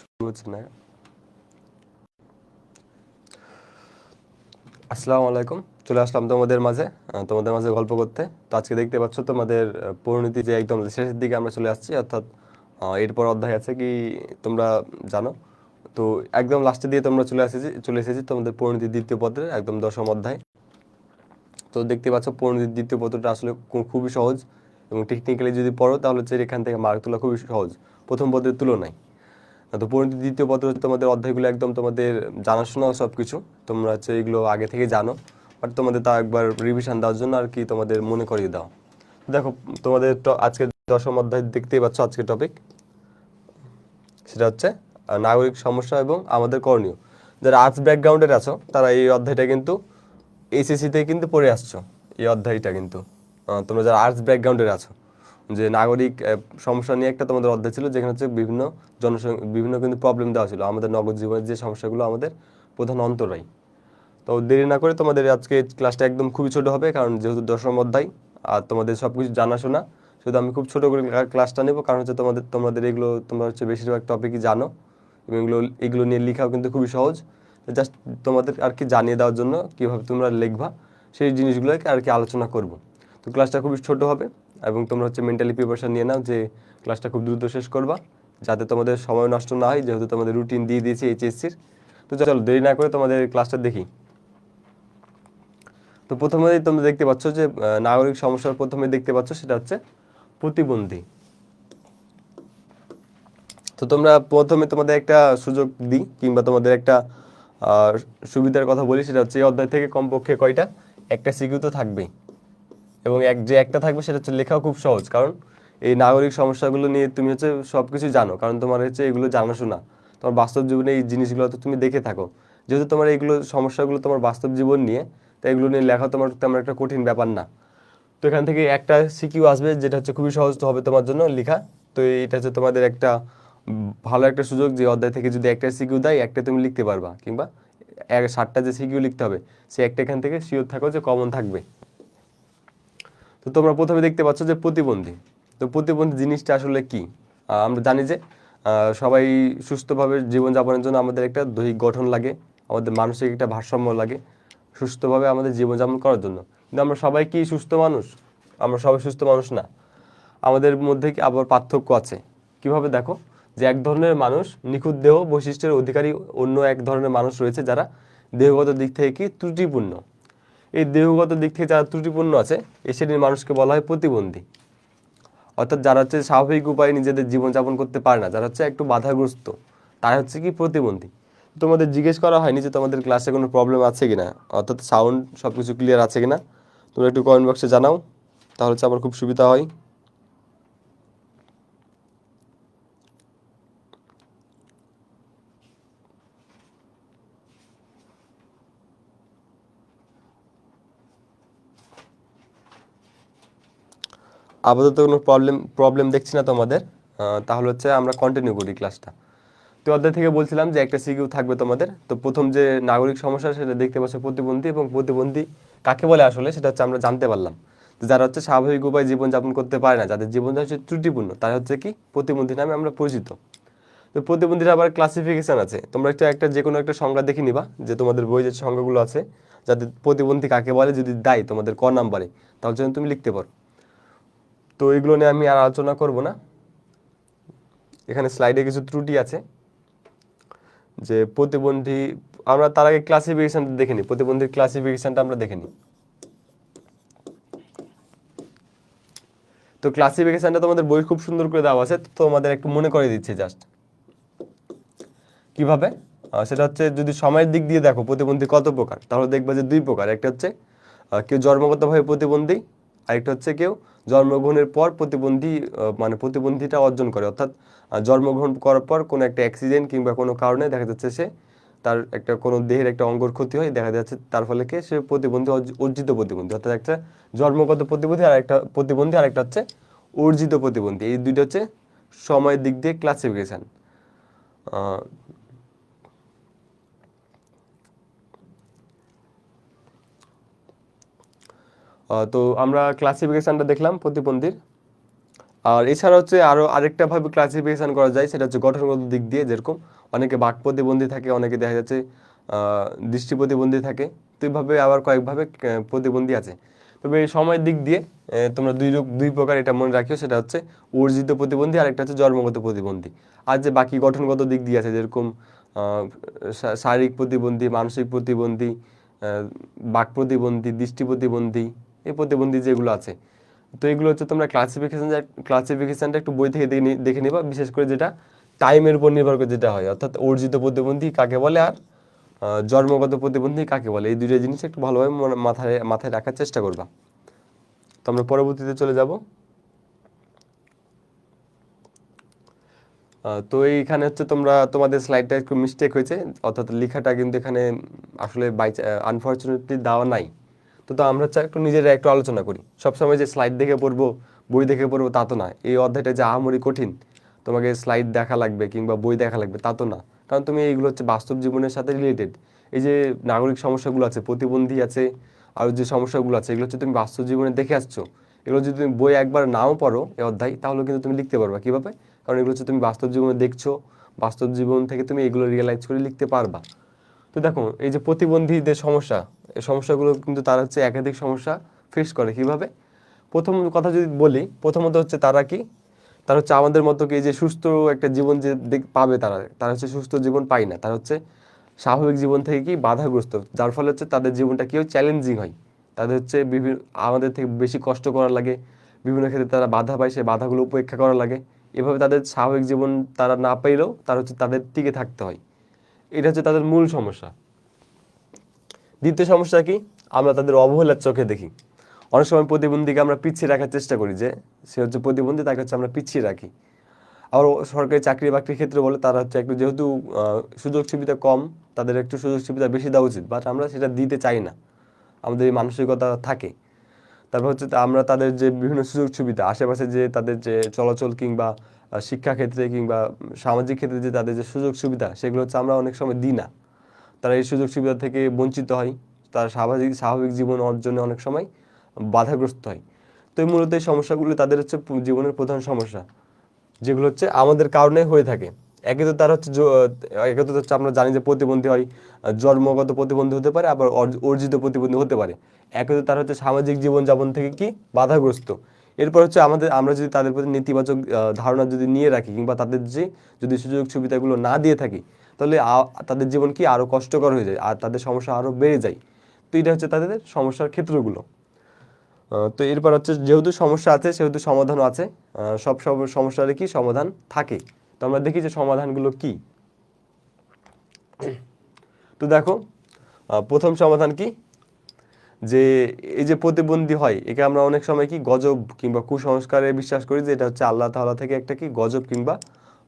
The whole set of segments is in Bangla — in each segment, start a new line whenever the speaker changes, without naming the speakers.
শুরু হচ্ছে না। আসসালামু আলাইকুম, চলে আসলাম তোমাদের মাঝে গল্প করতে। তো আজকে দেখতে পাচ্ছ তোমাদের পরিণতি যে একদম শেষের দিকে আমরা চলে আসছি, অর্থাৎ এরপর অধ্যায় আছে কি তোমরা জানো। তো একদম লাস্টে দিয়ে তোমরা চলে এসেছি তোমাদের পরিণতির দ্বিতীয় পত্রের একদম 10ম অধ্যায়। তো দেখতে পাচ্ছ পরিণতির দ্বিতীয় পত্রটা আসলে খুবই সহজ, এবং টেকনিক্যালি যদি পড়ো তাহলে হচ্ছে এখান থেকে মার্ক তোলা খুবই সহজ প্রথম পত্রের তুলনায়। তো পরিণতি দ্বিতীয় পত্র হচ্ছে তোমাদের অধ্যায়গুলো একদম তোমাদের জানাশোনা সব কিছু, তোমরা হচ্ছে এগুলো আগে থেকে জানো, বাট তোমাদের তা একবার রিভিশন দেওয়ার জন্য আর কি তোমাদের মনে করিয়ে দাও। দেখো তোমাদের আজকে 10ম অধ্যায় দেখতেই পাচ্ছ, আজকের টপিক সেটা হচ্ছে নাগরিক সমস্যা এবং আমাদের করণীয়। যারা আর্টস ব্যাকগ্রাউন্ডের আছো তারা এই অধ্যায়টা কিন্তু এইচএসসিতে কিন্তু পড়ে আসছো। এই অধ্যায়টা কিন্তু তোমরা যারা আর্টস ব্যাকগ্রাউন্ডের আছো, যে নাগরিক সমস্যা নিয়ে একটা তোমাদের অধ্যায় ছিল, যেখানে হচ্ছে বিভিন্ন কিন্তু প্রবলেম দেওয়া ছিল আমাদের নগদ জীবনের, যে সমস্যাগুলো আমাদের প্রধান অন্তরায়। তো দেরি না করে তোমাদের আজকে ক্লাসটা একদম খুবই ছোট হবে, কারণ যেহেতু 10ম অধ্যায় আর তোমাদের সব কিছু জানাশোনা, শুধু আমি খুব ছোট করে ক্লাসটা নেবো, কারণ হচ্ছে তোমাদের এগুলো তোমরা হচ্ছে বেশিরভাগ টপিকই জানো, এবং এগুলো নিয়ে লেখাও কিন্তু খুবই সহজ। জাস্ট তোমাদের আর কি জানিয়ে দেওয়ার জন্য কীভাবে তোমরা লিখবা সেই জিনিসগুলোকে আর কি আলোচনা করব। তো ক্লাসটা খুবই ছোট হবে, এবং তোমরা হচ্ছে মেন্টালি প্রিপারেশন নিয়ে নাও যে ক্লাসটা খুব দ্রুত শেষ করবা, যাতে তোমাদের সময় নষ্ট না হয়, যেহেতু তোমাদের রুটিন দিয়ে দিয়েছি এইচএসসির। তো চলো দেরি না করে তোমাদের ক্লাসটা দেখি। তো প্রথমেই তোমরা দেখতে পাচ্ছ যে নাগরিক সমস্যার প্রথমে দেখতে পাচ্ছ সেটা হচ্ছে প্রতিবন্ধী। তো তোমরা প্রথমে তোমাদের একটা সুযোগ দিই, কিংবা তোমাদের একটা সুবিধার কথা বলি, সেটা হচ্ছে এই অধ্যায় থেকে কমপক্ষে কয়টা একটা সিকিউ তো থাকবেই, এবং যে একটা থাকবে সেটা হচ্ছে লেখাও খুব সহজ, কারণ এই নাগরিক সমস্যাগুলো নিয়ে তুমি হচ্ছে সব কিছু জানো, কারণ তোমার হচ্ছে এগুলো জানাশোনা, তোমার বাস্তব জীবনে এই জিনিসগুলো তো তুমি দেখে থাকো। যেহেতু তোমার এইগুলো সমস্যাগুলো তোমার বাস্তব জীবন নিয়ে, তাই এগুলো নিয়ে লেখা তোমার তেমন একটা কঠিন ব্যাপার না। তো এখান থেকে একটা সিকিউ আসবে, যেটা হচ্ছে খুবই সহজ হবে তোমার জন্য লেখা। তো এটা হচ্ছে তোমাদের একটা ভালো একটা সুযোগ, যে অধ্যায় থেকে যদি একটা সিকিউ দেয়, একটা তুমি লিখতে পারবা, কিংবা 7টা যে সিকিউ লিখতে হবে সে একটা এখান থেকে শিওর থাকো যে কমন থাকবে। তো তোমরা প্রথমে দেখতে পাচ্ছ যে প্রতিবন্ধী। তো প্রতিবন্ধী জিনিসটা আসলে কি? আমরা জানি যে সবাই সুস্থভাবে জীবনযাপনের জন্য আমাদের একটা দৈহিক গঠন লাগে, আমাদের মানসিক একটা ভারসাম্য লাগে সুস্থভাবে আমাদের জীবনযাপন করার জন্য। কিন্তু আমরা সবাই কি সুস্থ মানুষ? আমরা সবাই সুস্থ মানুষ না। আমাদের মধ্যে কি আবার পার্থক্য আছে। কিভাবে দেখো, যে এক ধরনের মানুষ নিখুঁত দেহ বৈশিষ্ট্যের অধিকারী, অন্য এক ধরনের মানুষ রয়েছে যারা দেহগত দিক থেকে কি ত্রুটিপূর্ণ। এই দেহগত দিক থেকে যারা ত্রুটিপূর্ণ আছে, এই শ্রেণীর মানুষকে বলা হয় প্রতিবন্ধী। অর্থাৎ যারা হচ্ছে স্বাভাবিক উপায়ে নিজেদের জীবনযাপন করতে পারে না, যারা হচ্ছে একটু বাধাগ্রস্ত, তারা হচ্ছে কি প্রতিবন্ধী। তোমাদের জিজ্ঞেস করা হয়নি যে তোমাদের ক্লাসে কোনো প্রবলেম আছে কিনা, অর্থাৎ সাউন্ড সব কিছু ক্লিয়ার আছে কিনা, তোমরা একটু কমেন্ট বক্সে জানাও, তাহলে হচ্ছে আমার খুব সুবিধা হয়। আপাতত কোনো প্রবলেম দেখছি না তোমাদের। তাহলে হচ্ছে আমরা কন্টিনিউ করি ক্লাসটা। তো অধ্যায় থেকে বলছিলাম যে একটা সিকিউ থাকবে তোমাদের। তো প্রথম যে নাগরিক সমস্যা সেটা দেখতে পাচ্ছ প্রতিবন্ধী, এবং প্রতিবন্ধী কাকে বলে আসলে সেটা হচ্ছে আমরা জানতে পারলাম। তো যারা হচ্ছে স্বাভাবিক উপায়ে জীবনযাপন করতে পারে না, যাদের জীবন হচ্ছে ত্রুটিপূর্ণ, তারা হচ্ছে কি প্রতিবন্ধী নামে আমরা পরিচিত। তো প্রতিবন্ধীর আবার ক্লাসিফিকেশন আছে, তোমরা একটা যে কোনো একটা সংজ্ঞা দেখে নিবা, যে তোমাদের বই যে সংজ্ঞাগুলো আছে, যাদের প্রতিবন্ধী কাকে বলে যদি দেয় তোমাদের ক নাম্বারে, তাহলে যেন তুমি লিখতে পারো। তো এগুলো নিয়ে আমি আর আলোচনা করব না। এখানে স্লাইডে কিছু ত্রুটি আছে, যে প্রতিবন্ধী, আমরা তার আগে ক্লাসিফিকেশনটা দেখে নিই, প্রতিবন্ধীর ক্লাসিফিকেশনটা আমরা দেখে নিই। তো ক্লাসিফিকেশনটা তোমাদের বই খুব সুন্দর করে দেওয়া আছে, তো তোমাদের একটু মনে করে দিচ্ছি জাস্ট কিভাবে। সেটা হচ্ছে যদি সময়ের দিক দিয়ে দেখো প্রতিবন্ধী কত প্রকার, তাহলে দেখবা যে 2 প্রকার। একটা হচ্ছে কেউ জন্মগতভাবে প্রতিবন্ধী, আরেকটা হচ্ছে কেউ জন্মগ্রহণের পর প্রতিবন্ধী, মানে প্রতিবন্ধীটা অর্জন করে, অর্থাৎ জন্মগ্রহণ করার পর কোনো একটা অ্যাক্সিডেন্ট কিংবা কোনো কারণে দেখা যাচ্ছে সে তার একটা কোনো দেহের একটা অঙ্গর ক্ষতি হয়, দেখা যাচ্ছে তার ফলে কি সে প্রতিবন্ধী, অর্জিত প্রতিবন্ধী। অর্থাৎ একটা জন্মগত প্রতিবন্ধী আর একটা প্রতিবন্ধী, আর একটা হচ্ছে অর্জিত প্রতিবন্ধী। এই দুইটা হচ্ছে সময়ের দিক দিয়ে ক্লাসিফিকেশন। তো আমরা ক্লাসিফিকেশনটা দেখলাম প্রতিবন্ধীর। আর এছাড়া হচ্ছে আরও আরেকটা ভাবে ক্লাসিফিকেশন করা যায়, সেটা হচ্ছে গঠনগত দিক দিয়ে। যেরকম অনেকে বাক প্রতিবন্ধী থাকে, অনেকে দেখা যাচ্ছে দৃষ্টি প্রতিবন্ধী থাকে, তো এইভাবে আবার কয়েকভাবে প্রতিবন্ধী আছে। তবে এই সময়ের দিক দিয়ে তোমরা দুই প্রকার এটা মনে রাখিও, সেটা হচ্ছে অর্জিত প্রতিবন্ধী আর একটা হচ্ছে জন্মগত প্রতিবন্ধী। আর যে বাকি গঠনগত দিক দিয়ে আছে, যেরকম শারীরিক প্রতিবন্ধী, মানসিক প্রতিবন্ধী, বাক প্রতিবন্ধী, দৃষ্টি প্রতিবন্ধী, এই প্রতিবন্ধী যেগুলো আছে, তো এগুলো হচ্ছে তোমরা ক্লাসিফিকেশনটা একটু বই থেকে দেখে নিবা, বিশেষ করে যেটা টাইমের উপর নির্ভর করে যেটা হয়, অর্থাৎ অর্জিত প্রতিবন্ধী কাকে বলে আর জন্মগত প্রতিবন্ধী কাকে বলে, এই দুইটা জিনিস একটু ভালোভাবে মাথায় মাথায় রাখার চেষ্টা করবা। তো আমরা পরবর্তীতে চলে যাব। তো এইখানে হচ্ছে তোমাদের স্লাইডটা একটু মিস্টেক হয়েছে, অর্থাৎ লেখাটা কিন্তু এখানে আসলে আনফরচুনেটলি দেওয়া নাই। তো আমরা একটু নিজেরা একটু আলোচনা করি। সবসময় যে স্লাইড দেখে পড়বো, বই দেখে পড়বো তা তো না। এই অধ্যায়টা যে আহামরি কঠিন, তোমাকে স্লাইড দেখা লাগবে কিংবা বই দেখা লাগবে তা তো না। কারণ তুমি এইগুলো হচ্ছে বাস্তব জীবনের সাথে রিলেটেড। এই যে নাগরিক সমস্যাগুলো আছে, প্রতিবন্ধী আছে, আর যে সমস্যাগুলো আছে, এগুলো হচ্ছে তুমি বাস্তব জীবনে দেখে আসছো। এগুলো যদি তুমি বই একবার নাও পড়ো এই অধ্যায়, তাহলে কিন্তু তুমি লিখতে পারবা। কীভাবে? কারণ এগুলো হচ্ছে তুমি বাস্তব জীবনে দেখছো, বাস্তব জীবন থেকে তুমি এগুলো রিয়েলাইজ করে লিখতে পারবা। তো দেখো, এই যে প্রতিবন্ধীদের সমস্যা, এই সমস্যাগুলো কিন্তু তারা হচ্ছে একাধিক সমস্যা ফেস করে। কিভাবে? প্রথম কথা যদি বলি, প্রথমত হচ্ছে তারা হচ্ছে আমাদের মতো কি যে সুস্থ একটা জীবন যে পাবে, তারা হচ্ছে সুস্থ জীবন পায় না। তারা হচ্ছে স্বাভাবিক জীবন থেকে কি বাধাগ্রস্ত, যার ফলে হচ্ছে তাদের জীবনটা কি হয়, চ্যালেঞ্জিং হয়। তাদের হচ্ছে আমাদের থেকে বেশি কষ্ট করা লাগে, বিভিন্ন ক্ষেত্রে তারা বাধা পায়, সেই বাধাগুলো উপেক্ষা করা লাগে। এভাবে তাদের স্বাভাবিক জীবন তারা না পাইলেও তারা হচ্ছে তাদের টিকে থাকতে হয়। এটা হচ্ছে তাদের মূল সমস্যা। দ্বিতীয় সমস্যা কি? আমরা তাদের অবহেলার চোখে দেখি। অনেক সময় প্রতিবন্ধীকে আমরা পিছিয়ে রাখার চেষ্টা করি, যে সে হচ্ছে প্রতিবন্ধী, তাকে হচ্ছে আমরা পিছিয়ে রাখি। আবার সরকারি চাকরি বাকরির ক্ষেত্রে বলে তারা হচ্ছে একটু, যেহেতু সুযোগ সুবিধা কম, তাদের একটু সুযোগ সুবিধা বেশি দেওয়া উচিত, বাট আমরা সেটা দিতে চাই না, আমাদের এই মানসিকতা থাকে। তারপর হচ্ছে আমরা তাদের যে বিভিন্ন সুযোগ সুবিধা আশেপাশে, যে তাদের যে চলাচল কিংবা শিক্ষা ক্ষেত্রে কিংবা সামাজিক ক্ষেত্রে যে তাদের যে সুযোগ সুবিধা, সেগুলো হচ্ছে আমরা অনেক সময় দিই না। তারা এই সুযোগ সুবিধা থেকে বঞ্চিত হয়, তার স্বাভাবিক জীবন অর্জনে অনেক সময় বাধাগ্রস্ত হয়। তো এই মূলত এই সমস্যাগুলো তাদের হচ্ছে জীবনের প্রধান সমস্যা, যেগুলো হচ্ছে আমাদের কারণে হয়ে থাকে। একে তো তারা হচ্ছে একে তো হচ্ছে আমরা জানি যে প্রতিবন্ধী হয়, জন্মগত প্রতিবন্ধী হতে পারে, আবার অর্জিত প্রতিবন্ধী হতে পারে। একে তো তারা হচ্ছে সামাজিক জীবনযাপন থেকে কি বাধাগ্রস্ত। এরপর হচ্ছে আমরা যদি তাদের প্রতি নেতিবাচক ধারণা যদি নিয়ে রাখি, কিংবা তাদের যদি সুযোগ সুবিধাগুলো না দিয়ে থাকি, তাহলে তাদের জীবন কি আরও কষ্টকর হয়ে যায়, আর তাদের সমস্যা আরও বেড়ে যায়। তো এটা হচ্ছে তাদের সমস্যার ক্ষেত্রগুলো। তো এরপর হচ্ছে, যেহেতু সমস্যা আছে সেহেতু সমাধানও আছে। সব সমস্যার কি সমাধান থাকে। তো আমরা দেখি যে সমাধানগুলো কি। তো দেখো, প্রথম সমাধান কি, যে এই যে প্রতিবন্ধী হয়, একে আমরা অনেক সময় কি গজব কিংবা কুসংস্কারে বিশ্বাস করি, যে এটা হচ্ছে আল্লাহ তাআলা থেকে একটা কি গজব কিংবা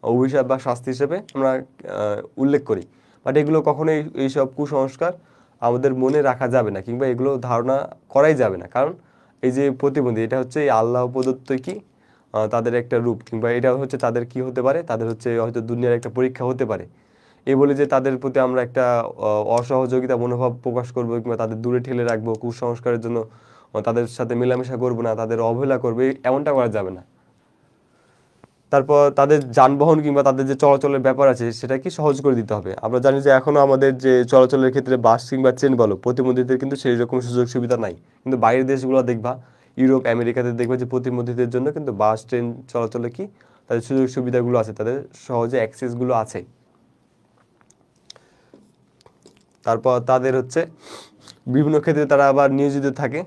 অভিশাপ বা শাস্তি হিসেবে আমরা উল্লেখ করি। বাট এগুলো কখনোই, এইসব কুসংস্কার আমাদের মনে রাখা যাবে না, কিংবা এগুলো ধারণা করাই যাবে না। কারণ এই যে প্রতিবন্ধী, এটা হচ্ছে আল্লাহ প্রদত্ত কি তাদের একটা রূপ, কিংবা এটা হচ্ছে তাদের কি হতে পারে, তাদের হচ্ছে হয়তো দুনিয়ার একটা পরীক্ষা হতে পারে। এই বলে যে তাদের প্রতি আমরা একটা অসহযোগিতা মনোভাব প্রকাশ করবো, কিংবা তাদের দূরে ঠেলে রাখবো, কুসংস্কারের জন্য তাদের সাথে মেলামেশা করবো না, তাদের অবহেলা করবে, এমনটা করা যাবে না। তারপর তাদের যানবাহন কিংবা তাদের যে চলাচলের ব্যাপার আছে, সেটা কি সহজ করে দিতে হবে। আমরা জানি যে এখনো আমাদের যে চলাচলের ক্ষেত্রে বাস কিংবা ট্রেন বলো, প্রতিবন্ধীদের কিন্তু সেই রকম সুযোগ সুবিধা নাই। কিন্তু বাইরের দেশগুলো দেখবা, ইউরোপ আমেরিকাতে দেখবা যে প্রতিবন্ধীদের জন্য কিন্তু বাস ট্রেন চলাচলে কি তাদের সুযোগ সুবিধাগুলো আছে, তাদের সহজে অ্যাক্সেসগুলো আছে। তারপর তাদের হচ্ছে বিভিন্ন ক্ষেত্রে তারা আবার নিয়োজিত থাকে,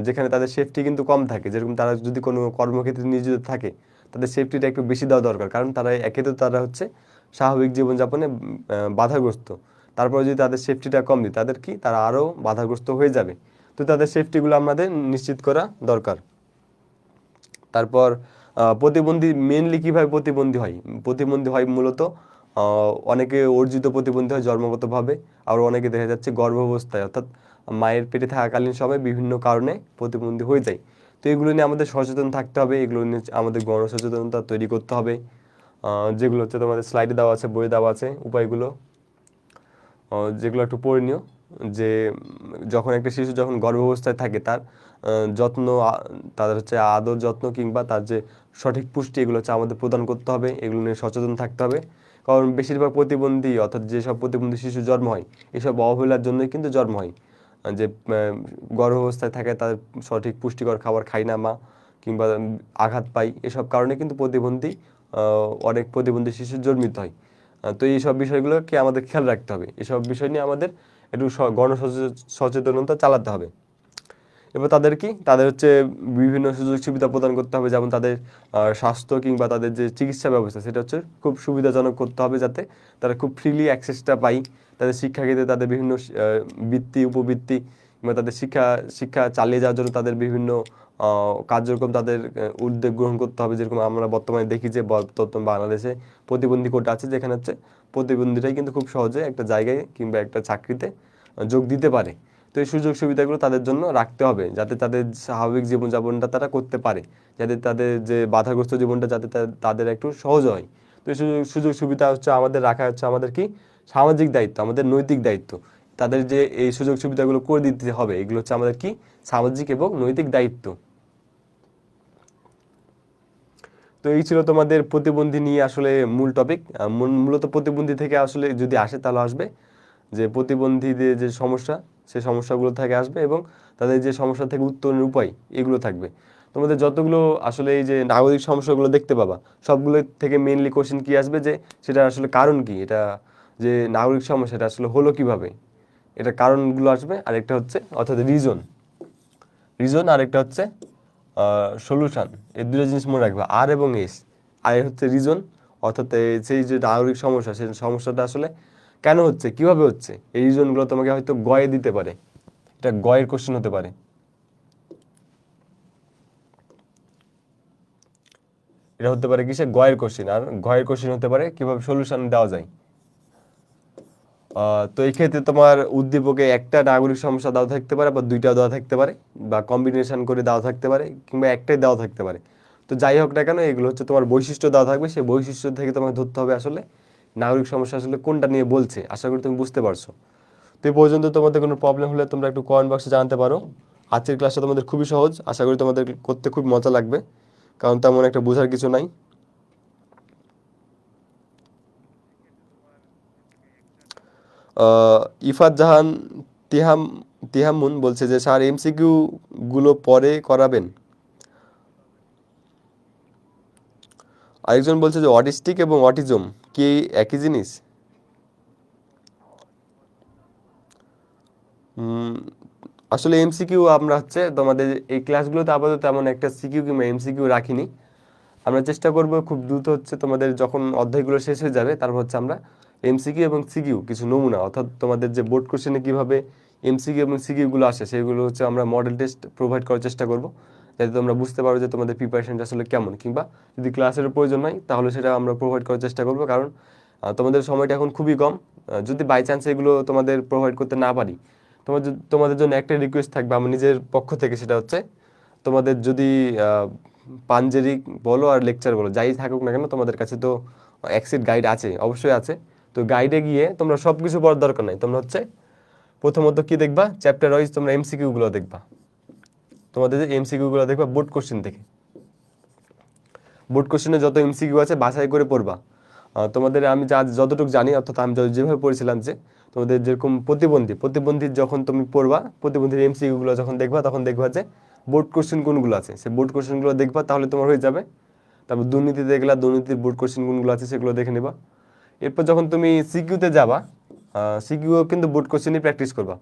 যেখানে তাদের সেফটি কিন্তু কম থাকে। যেরকম তারা যদি কোনো কর্মক্ষেত্রে নিয়োজিত থাকে, তাদের সেফটিটা একটু বেশি দেওয়া দরকার। কারণ তারা একে তো তারা হচ্ছে স্বাভাবিক জীবনযাপনে বাধাগ্রস্ত। তারপরে যদি তাদের সেফটিটা কম দিই, তারা আরও বাধাগ্রস্ত হয়ে যাবে। তো তাদের সেফটিগুলো আমাদের নিশ্চিত করা দরকার। তারপর প্রতিবন্ধী মেনলি কীভাবে প্রতিবন্ধী হয়? প্রতিবন্ধী হয় মূলত অনেকে অর্জিত প্রতিবন্ধী হয় জন্মগতভাবে, আর অনেকে দেখা যাচ্ছে গর্ভাবস্থায়, অর্থাৎ মায়ের পেটে থাকাকালীন সময় বিভিন্ন কারণে প্রতিবন্ধী হয়ে যায়। তো এগুলো নিয়ে আমাদের সচেতন থাকতে হবে, এগুলো নিয়ে আমাদের গণসচেতনতা তৈরি করতে হবে। যেগুলো হচ্ছে তোমাদের স্লাইডে দেওয়া আছে, বইয়ে দেওয়া আছে উপায়গুলো, যেগুলো একটু পড়ে নিও। যে যখন একটা শিশু যখন গর্ভাবস্থায় থাকে, তার যত্ন, তাদের হচ্ছে আদর যত্ন কিংবা তার যে সঠিক পুষ্টি, এগুলো হচ্ছে আমাদের প্রদান করতে হবে, এগুলো নিয়ে সচেতন থাকতে হবে। কারণ বেশিরভাগ প্রতিবন্ধী অর্থাৎ যেসব প্রতিবন্ধী শিশু জন্ম হয়, এসব অবহেলার জন্যই কিন্তু জন্ম হয়। যে গর্ভাবস্থায় থাকে, তাদের সঠিক পুষ্টিকর খাবার খায় না মা, কিংবা আঘাত পায়, এসব কারণে কিন্তু অনেক প্রতিবন্ধী শিশু জন্মিত হয়। তো এইসব বিষয়গুলোকে আমাদের খেয়াল রাখতে হবে, এসব বিষয় নিয়ে আমাদের একটু সচেতনতা চালাতে হবে। এবার তাদের হচ্ছে বিভিন্ন সুযোগ সুবিধা প্রদান করতে হবে, যেমন তাদের স্বাস্থ্য কিংবা তাদের যে চিকিৎসা ব্যবস্থা, সেটা হচ্ছে খুব সুবিধাজনক করতে হবে, যাতে তারা খুব ফ্রিলি অ্যাক্সেসটা পায়। তাদের শিক্ষাক্ষেত্রে তাদের বিভিন্ন বৃত্তি উপবৃত্তি কিংবা তাদের শিক্ষা চালিয়ে যাওয়ার জন্য তাদের বিভিন্ন কার্যক্রম, তাদের উদ্যোগ গ্রহণ করতে হবে। যেরকম আমরা বর্তমানে দেখি যে বাংলাদেশে প্রতিবন্ধী কোটা আছে, যেখানে হচ্ছে প্রতিবন্ধীরাই কিন্তু খুব সহজে একটা জায়গায় কিংবা একটা চাকরিতে যোগ দিতে পারে। তো এই সুযোগ সুবিধাগুলো তাদের জন্য রাখতে হবে, যাতে তাদের স্বাভাবিক জীবনযাপনটা তারা করতে পারে, যাতে তাদের যে বাধাগ্রস্ত জীবনটা যাতে তাদের একটু সহজ হয়। তো এই সুযোগ সুবিধা হচ্ছে আমাদের রাখা, হচ্ছে আমাদের কি সামাজিক দায়িত্ব, আমাদের নৈতিক দায়িত্ব। তাদের যে এই সুযোগ সুবিধাগুলো করে দিতে হবে, এগুলো হচ্ছে আমাদের কি সামাজিক এবং নৈতিক দায়িত্ব। তো এই ছিল তোমাদের প্রতিবন্ধী নিয়ে আসলে মূল টপিক। মূলত প্রতিবন্ধী থেকে আসলে যদি আসে তাহলে আসবে যে প্রতিবন্ধীদের যে সমস্যা, সেই সমস্যাগুলো থেকে আসবে, এবং তাদের যে সমস্যা থেকে উত্তরণের উপায়, এগুলো থাকবে। তোমাদের যতগুলো আসলে এই যে নাগরিক সমস্যাগুলো দেখতে পাবা, সবগুলো থেকে মেইনলি কোশ্চেন কি আসবে, যে সেটা আসলে কারণ কি, এটা যে নাগরিক সমস্যা এটা আসলে হলো কিভাবে, এটা কারণগুলো আসবে। আরেকটা হচ্ছে অর্থাৎ রিজন আরেকটা হচ্ছে সলিউশন। এই দুটো জিনিস মনে রাখবে, আর এবং এস। আর হচ্ছে রিজন, অর্থাৎ সেই যে নাগরিক সমস্যা, সেই সমস্যাটা আসলে কেন হচ্ছে, কিভাবে হচ্ছে, এই রিজনগুলো তোমাকে হয়তো গয়ে দিতে পারে, এটা গয়ের কোশ্চেন হতে পারে। এটা হতে পারে কিসে, গয়ের কোশ্চেন। আর গয়ের কোশ্চেন হতে পারে কিভাবে সলিউশন দেওয়া যায়। তো এই ক্ষেত্রে তোমার উদ্দীপকে একটা নাগরিক সমস্যা দেওয়া থাকতে পারে, বা দুইটা দেওয়া থাকতে পারে, বা কম্বিনেশন করে দেওয়া থাকতে পারে, কিংবা একটাই দেওয়া থাকতে পারে। তো যাই হোক না কেন, এগুলো হচ্ছে তোমার বৈশিষ্ট্য দেওয়া থাকবে, সেই বৈশিষ্ট্য থেকে তোমাকে ধরতে হবে আসলে নাগরিক সমস্যা আসলে কোনটা নিয়ে বলছে। আশা করি তুমি বুঝতে পারছো। তো এই পর্যন্ত তোমাদের কোনো প্রবলেম হলে তোমরা একটু কমেন্ট বক্সে জানাতে পারো। আজকের ক্লাসটা তোমাদের খুবই সহজ, আশা করি তোমাদের করতে খুব মজা লাগবে, কারণ তেমন একটা বোঝার কিছু নাই। ইফাত জাহান তিহাম তিহামুন বলছে যে স্যার এমসিকিউ গুলো পরে করাবেন। আরেকজন বলছে যে অটিস্টিক এবং অটিজম কি একই জিনিস? উম, আসলে এমসিকিউ আমরা হচ্ছে তোমাদের এই ক্লাসগুলোতে আপাতত তেমন একটা সিকিউ কিংবা এমসিকিউ রাখিনি। আমরা চেষ্টা করব খুব দ্রুত হচ্ছে তোমাদের যখন অধ্যায়গুলো শেষ হয়ে যাবে, তারপর হচ্ছে আমরা এমসিকিউ এবং সিকিউ কিছু নমুনা, অর্থাৎ তোমাদের যে বোর্ড কোশ্চেনে কীভাবে এমসিকিউ এবং সিকিউগুলো আসে, সেগুলো হচ্ছে আমরা মডেল টেস্ট প্রোভাইড করার চেষ্টা করব, যাতে তোমরা বুঝতে পারো যে তোমাদের প্রিপারেশনটা আসলে কেমন, কিংবা যদি ক্লাসের প্রয়োজন হয় তাহলে সেটা আমরা প্রোভাইড করার চেষ্টা করব। কারণ তোমাদের সময়টা এখন খুবই কম। যদি বাই চান্স এগুলো তোমাদের প্রোভাইড করতে না পারি, তোমাদের জন্য একটা রিকোয়েস্ট থাকবে আমার নিজের পক্ষ থেকে, সেটা হচ্ছে তোমাদের যদি পাঞ্জেরি বলো আর লেকচার বলো, যাই থাকুক না কেন, তোমাদের কাছে তো এক্সিট গাইড আছে, অবশ্যই আছে। তো গাইডে গিয়ে তোমরা সব কিছু পড়ার দরকার নাই, তোমরা হচ্ছে প্রথমত কি দেখবা, চ্যাপ্টার ওয়াইজ তোমরা এমসিকিউ গুলো দেখবা। তোমাদের যে এমসিকিউ গুলো দেখবা বোর্ড কোশ্চেন থেকে, বোর্ড কোশ্চেনে যত এমসিকিউ আছে বাছাই করে পড়বা। তোমাদের আমি যতটুকু জানি, অর্থাৎ আমি যেভাবে পড়েছিলাম, যে তোমাদের যেরকম প্রতিবন্ধীর যখন তুমি পড়বা, প্রতিবন্ধীর এমসিকিউ গুলো যখন দেখবা, তখন দেখবা যে বোর্ড কোশ্চেন কোনগুলো আছে, সেই বোর্ড কোশ্চেনগুলো দেখবা, তাহলে তোমার হয়ে যাবে। তারপর দুর্নীতি দেখলা, দুর্নীতির বোর্ড কোশ্চেন কোনগুলো আছে সেগুলো দেখে নেবা। এরপর যখন তুমি সিকিউতে যাবা, সিকিউ কিন্তু বোর্ড কোশ্চেনই প্র্যাকটিস করবা।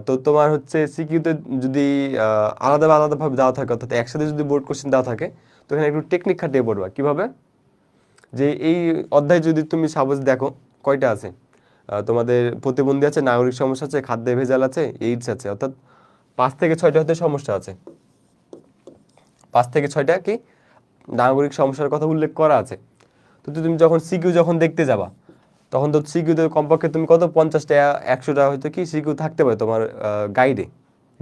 তো তোমার হচ্ছে সিকিউতে যদি আলাদাভাবে দেওয়া থাকে, অর্থাৎ একসাথে যদি বোর্ড কোশ্চেন দেওয়া থাকে, তো এখানে একটু টেকনিক খাটিয়ে পড়বা। কীভাবে, যে এই অধ্যায় যদি তুমি সাপোজ দেখো কয়টা আছে, তোমাদের প্রতিবন্ধী আছে, নাগরিক সমস্যা আছে, খাদ্যে ভেজাল আছে, এইডস আছে, অর্থাৎ 5 থেকে 6টা হতে সমস্যা আছে। 5 থেকে 6টা কি নাগরিক সমস্যার কথা উল্লেখ করা আছে। তো তুমি যখন সিকিউ যখন দেখতে যাবা, তখন তো সিকিউতে কমপক্ষে তুমি কত 50টা 100টা হয়তো কি সিকিউ থাকতে পারে তোমার গাইডে।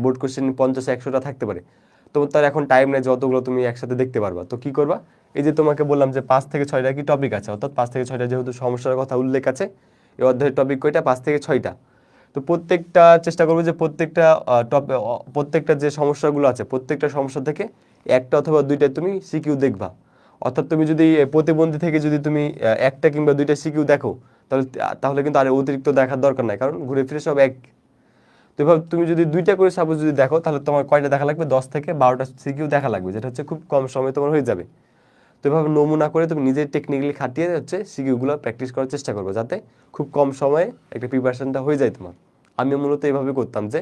বোর্ড কোশ্চেন 50-100টা থাকতে পারে। তো তার এখন টাইম নেই যতগুলো তুমি একসাথে দেখতে পারবা। তো কি করবা, এই যে তোমাকে বললাম যে 5 থেকে 6টা কি টপিক আছে, অর্থাৎ 5 থেকে 6টা যেহেতু সমস্যার কথা উল্লেখ আছে, এই অধ্যায়ের টপিক কয়টা, 5 থেকে 6টা। তো তো প্রত্যেকটা চেষ্টা করবো যে প্রত্যেকটা যে সমস্যাগুলো আছে প্রত্যেকটা সমস্যা থেকে একটা অথবা দুইটা তুমি সিকিউ দেখবা। অর্থাৎ তুমি যদি প্রতিবন্ধী থেকে যদি তুমি একটা কিংবা দুইটা সিকিউ দেখো, তাহলে তাহলে কিন্তু আর অতিরিক্ত দেখার দরকার নাই, কারণ ঘুরে ফিরে সব এক। তো এভাবে তুমি যদি দুইটা করে সাপোজ যদি দেখো, তাহলে তোমার কয়টা দেখা লাগবে? 10 থেকে 12টা সিকিউ দেখা লাগবে, যেটা হচ্ছে খুব কম সময়ে তোমার হয়ে যাবে। তো এভাবে নমুনা করে তুমি নিজে টেকনিক্যালি খাটিয়ে হচ্ছে সিকিউগুলো প্র্যাকটিস করার চেষ্টা করবে, যাতে খুব কম সময়ে একটা প্রিপারেশনটা হয়ে যায় তোমার। আমি মূলত এইভাবে করতাম যে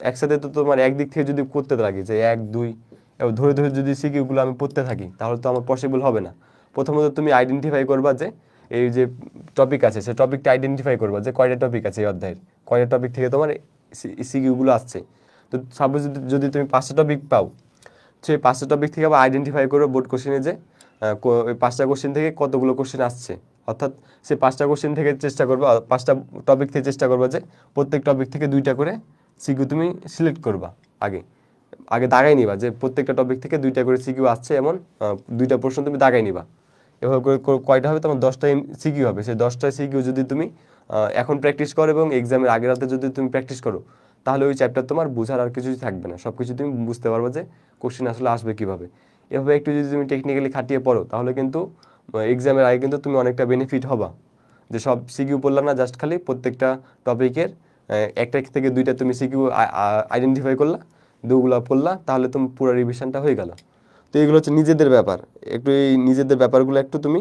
একসাথে তো তোমার একদিক থেকে যদি করতে থাকি যে 1 2 এবার ধরে ধরে যদি সিকিউগুলো আমি পড়তে থাকি, তাহলে তো আমার পসিবল হবে না। প্রথমত তুমি আইডেন্টিফাই করবা যে এই যে টপিক আছে, সেই টপিকটা আইডেন্টিফাই করবা যে কয়টা টপিক আছে এই অধ্যায়ের, কয়টা টপিক থেকে তোমার সিকিউগুলো আসছে। তো সাপোজ যদি তুমি 5টা টপিক পাও, সেই 5টা টপিক থেকে আবার আইডেন্টিফাই করবে বোর্ড কোশ্চেনে যে ওই 5টা কোশ্চেন থেকে কতগুলো কোশ্চেন আসছে। অর্থাৎ সেই 5টা কোশ্চেন থেকে চেষ্টা করবে, 5টা টপিক থেকে চেষ্টা করবে যে প্রত্যেক টপিক থেকে 2টা করে সিকিউ তুমি সিলেক্ট করবা। আগে আগে দাগাই নিবা যে প্রত্যেকটা টপিক থেকে 2টা করে সিকিউ আসছে, এমন 2টা প্রশ্ন তুমি দাগাই নিবা। এভাবে করে কয়টা হবে? তোমার 10টা সিকিউ হবে। সেই 10টা সিকিউ যদি তুমি এখন প্র্যাকটিস করো এবং এক্সামের আগের রাতে যদি তুমি প্র্যাকটিস করো, তাহলে ওই চ্যাপ্টার তোমার বোঝার আর কিছুই থাকবে না, সব কিছু তুমি বুঝতে পারবে যে কোশ্চেন আসলে আসবে কীভাবে। এভাবে একটু যদি তুমি টেকনিক্যালি খাটিয়ে পড়ো, তাহলে কিন্তু এক্সামের আগে কিন্তু তুমি অনেকটা বেনিফিট হবা। যে সব সিকিউ পড়লাম না, জাস্ট খালি প্রত্যেকটা টপিকের একটা থেকে 2টা তুমি সিকিউ আইডেন্টিফাই করলা, দুগুলা পড়লা, তাহলে তুমি পুরো রিভিশনটা হয়ে গেল। তো এগুলো হচ্ছে নিজেদের ব্যাপার। একটু এই নিজেদের ব্যাপারগুলো একটু তুমি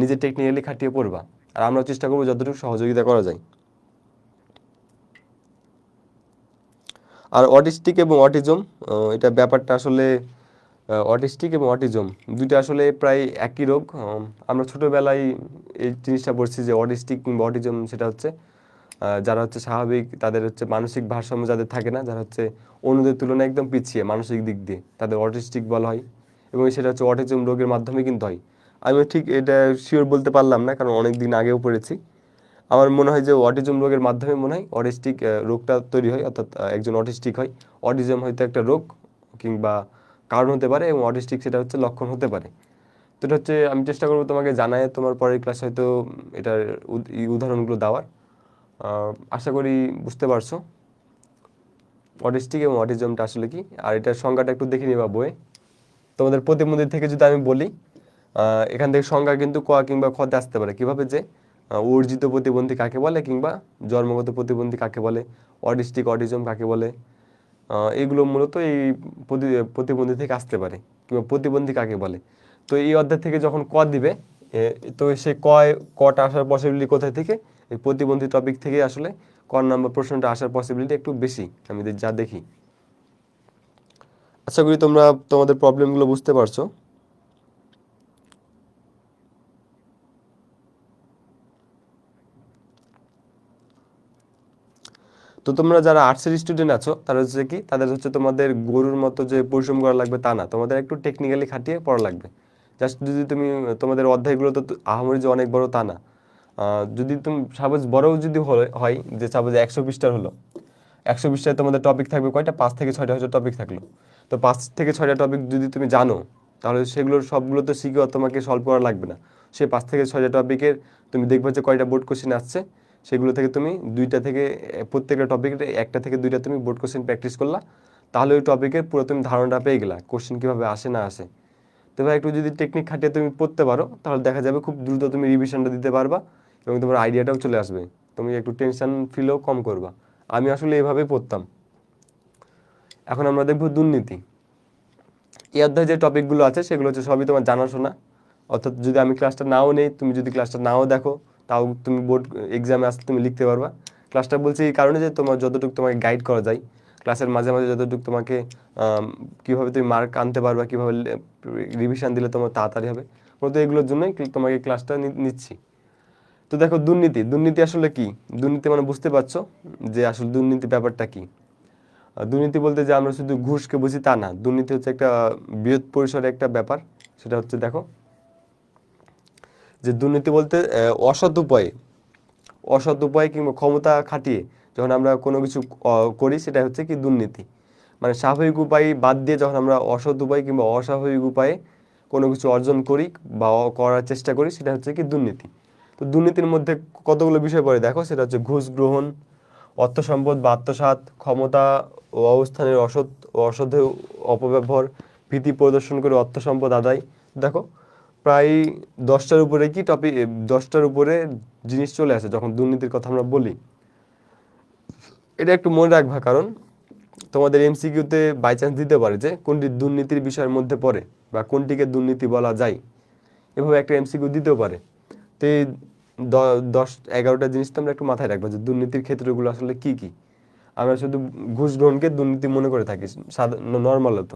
নিজে টেকনিক্যালি খাটিয়ে পড়বা, আর আমরাও চেষ্টা করবো যতটুকু সহযোগিতা করা যায়। আর অটিস্টিক এবং অটিজম, এটা ব্যাপারটা আসলে অটিস্টিক এবং অটিজম দুইটা আসলে প্রায় একই রোগ। আমরা ছোটোবেলায় এই জিনিসটা পড়ছি যে অটিস্টিক কিংবা অটিজম সেটা হচ্ছে যারা হচ্ছে স্বাভাবিক, তাদের হচ্ছে মানসিক ভারসাম্য যাদের থাকে না, যারা হচ্ছে অন্যদের তুলনায় একদম পিছিয়ে মানসিক দিক দিয়ে, তাদের অটিস্টিক বলা হয়। এবং সেটা হচ্ছে অটিজম রোগের মাধ্যমে কিন্তু হয়। আমি ঠিক এটা শিওর বলতে পারলাম না, কারণ অনেক দিন আগেও পড়েছি। আমার মনে হয় যে অটিজম রোগের মাধ্যমে মনে হয় অটিস্টিক রোগটা তৈরি হয়, অর্থাৎ একজন অটিস্টিক হয়। অটিজম হয়তো একটা রোগ কিংবা কারণ হতে পারে, এবং অটিস্টিক সেটা হচ্ছে লক্ষণ হতে পারে। তো এটা হচ্ছে আমি চেষ্টা করবো তোমাকে জানায় তোমার পরের ক্লাস হয়তো এটার উদাহরণগুলো দেওয়ার। আশা করি বুঝতে পারছো অটিস্টিক এবং অটিজমটা আসলে কি। আর এটার সংজ্ঞাটা একটু দেখে নিবা বইয়ে। তোমাদের প্রতিবন্ধী থেকে যদি আমি বলি, এখান থেকে সংজ্ঞা কিন্তু ক কিংবা খতে আসতে পারে। কিভাবে? যে অর্জিত প্রতিবন্ধী কাকে বলে, কিংবা জন্মগত প্রতিবন্ধী কাকে বলে, অটিস্টিক অটিজম কাকে বলে, এগুলো মূলত এই প্রতিবন্ধী থেকে আসতে পারে। কিংবা প্রতিবন্ধী কাকে বলে। তো এই অধ্যায় থেকে যখন ক দিবে, তো সে কটা আসার পসিবিলিটি কোথায় থেকে? এই প্রতিবন্ধী টপিক থেকে আসলে ক নম্বর প্রশ্নটা আসার পসিবিলিটি একটু বেশি, আমি যা দেখি। আশা করি তোমরা তোমাদের প্রবলেমগুলো বুঝতে পারছো। তো তোমরা যারা আর্টসের স্টুডেন্ট আছো, তারা হচ্ছে কি, তাদের হচ্ছে তোমাদের গরুর মতো যে পরিশ্রম করা লাগবে তা না, তোমাদের একটু টেকনিক্যালি খাটিয়ে পড়া লাগবে। জাস্ট যদি তুমি তোমাদের অধ্যায়গুলো তো আহামরি যে অনেক বড় তা না। যদি তুমি সাপোজ বড়ও যদি হয় যে সাপোজ 100 পৃষ্ঠার হলো, 100 পৃষ্ঠায় তোমাদের টপিক থাকবে কয়টা? 5 থেকে 6টা হয়তো টপিক থাকলো। তো 5 থেকে 6টা টপিক যদি তুমি জানো, তাহলে সেগুলোর সবগুলো তো শিখে তোমাকে সলভ করা লাগবে না। সেই 5 থেকে 6টা টপিকের তুমি দেখবে যে কয়টা বোর্ড কোশ্চেন আসছে, সেগুলো থেকে তুমি 2টা থেকে প্রত্যেকটা টপিকের 1টা থেকে 2টা তুমি বোর্ড কোশ্চেন প্র্যাকটিস করলা, তাহলে ওই টপিকের পুরো তুমি ধারণাটা পেয়ে গেলা কোশ্চেন কীভাবে আসে না আসে। তো ভাই একটু যদি টেকনিক খাটিয়ে তুমি পড়তে পারো, তাহলে দেখা যাবে খুব দ্রুত তুমি রিভিশনটা দিতে পারবা, এবং তোমার আইডিয়াটাও চলে আসবে। তুমি একটু টেনশন ফিলও কম করবা। আমি আসলে এভাবেই পড়তাম। এখন আমরা দেখব দুর্নীতি। এই অধ্যায়ে যে টপিকগুলো আছে সেগুলো হচ্ছে সবই তোমার জানাশোনা। অর্থাৎ যদি আমি ক্লাসটা নাও নেই, তুমি যদি ক্লাসটা নাও দেখো, তাও তুমি বোর্ড এক্সামে আসলে তুমি লিখতে পারবা। ক্লাসটা বলছি এই কারণে যে তোমার যতটুকু তোমাকে গাইড করা যায়, ক্লাসের মাঝে মাঝে যতটুকু তোমাকে কীভাবে তুমি মার্ক আনতে পারবা, কীভাবে রিভিশন দিলে তোমার তাড়াতাড়ি হবে, মূলত এগুলোর জন্যই তোমাকে ক্লাসটা নিচ্ছি। তো দেখো দুর্নীতি, দুর্নীতি আসলে কি? দুর্নীতি মানে বুঝতে পারছো যে আসলে দুর্নীতি ব্যাপারটা কি। দুর্নীতি বলতে যে আমরা শুধু ঘুষকে বুঝি তা না, দুর্নীতি হচ্ছে একটা বৃহৎ পরিসরে একটা ব্যাপার। সেটা হচ্ছে দেখো যে দুর্নীতি বলতে অসৎ উপায়ে কিংবা ক্ষমতা খাটিয়ে যখন আমরা কোনো কিছু করি, সেটা হচ্ছে কি দুর্নীতি। মানে স্বাভাবিক উপায় বাদ দিয়ে যখন আমরা অসৎ উপায় কিংবা অস্বাভাবিক উপায়ে কোনো কিছু অর্জন করি বা করার চেষ্টা করি, সেটা হচ্ছে কি দুর্নীতি। তো দুর্নীতির মধ্যে কতগুলো বিষয় পড়ে দেখো, সেটা হচ্ছে ঘুষ গ্রহণ, অর্থ সম্পদ বা আত্মসাৎ, ক্ষমতা ও অবস্থানের অসৎ ও অসাধু অপব্যবহার, ভীতি প্রদর্শন করে অর্থ সম্পদ আদায়। দেখো প্রায় 10টার উপরে কি টপিক, 10টার উপরে জিনিস চলে আসে যখন দুর্নীতির কথা আমরা বলি। এটা একটু মনে রাখবা, কারণ তোমাদের এমসিকিউতে বাই চান্স দিতে পারে যে কোনটি দুর্নীতির বিষয়ের মধ্যে পড়ে বা কোনটিকে দুর্নীতি বলা যায়, এভাবে একটা এমসিকিউ দিতেও পারে। তো এই 10-11টা জিনিস তো আমরা একটু মাথায় রাখবো যে দুর্নীতির ক্ষেত্রগুলো আসলে কি কি। আমরা শুধু ঘুষ গ্রহণকে দুর্নীতি মনে করে থাকি নর্মালত,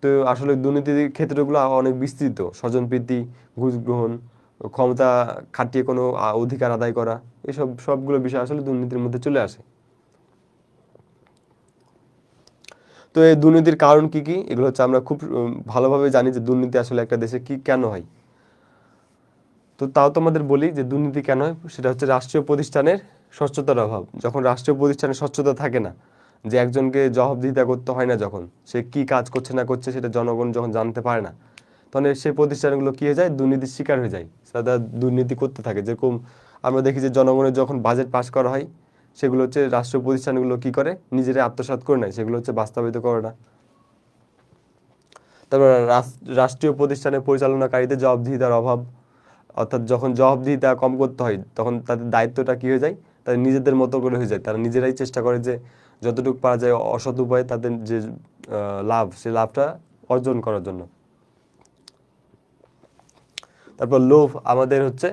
তো আসলে দুর্নীতির ক্ষেত্রগুলো অনেক বিস্তৃত। স্বজনপ্রীতি, ঘুষ গ্রহণ, ক্ষমতা খাটিয়ে কোনো অধিকার আদায় করা, এসব সবগুলো বিষয় আসলে দুর্নীতির মধ্যে চলে আসে। তো এই দুর্নীতির কারণ কি কি, এগুলো হচ্ছে আমরা খুব ভালোভাবে জানি যে দুর্নীতি আসলে একটা দেশে কি কেন হয়। তো তাও তোমাদের বলি যে দুর্নীতি কেন হয়, সেটা হচ্ছে রাষ্ট্রীয় প্রতিষ্ঠানের স্বচ্ছতার অভাব। যখন রাষ্ট্রীয় প্রতিষ্ঠানের স্বচ্ছতা থাকে না, যে একজনকে জবাবদিহিতা করতে হয় না, যখন সে কি কাজ করছে না করছে সেটা জনগণ যখন জানতে পারে না, তখন সেই প্রতিষ্ঠানগুলো কী হয়ে যায়, দুর্নীতির শিকার হয়ে যায়, তারা দুর্নীতি করতে থাকে। যেরকম আমরা দেখি যে জনগণের যখন বাজেট পাস করা হয়, সেগুলো হচ্ছে রাষ্ট্রীয় প্রতিষ্ঠানগুলো কি করে, নিজেরাই আত্মসাৎ করে নেয়, সেগুলো হচ্ছে বাস্তবায়িত করে না। তারপর রাষ্ট্রীয় প্রতিষ্ঠানের পরিচালনাকারীদের জবাবদিহিতার অভাব, অর্থাৎ যখন জবাবদিহিতা কম করতে হয় তখন তাদের দায়িত্বটা কী হয়ে যায়, তাদের নিজেদের মতো করে হয়ে যায়। তারা নিজেরাই চেষ্টা করে যে যতটুকু পারা যায় অসৎ উপায়ে তাদের যে লাভ, সেই লাভটা অর্জন করার জন্য। তারপর লোভ, আমাদের হচ্ছে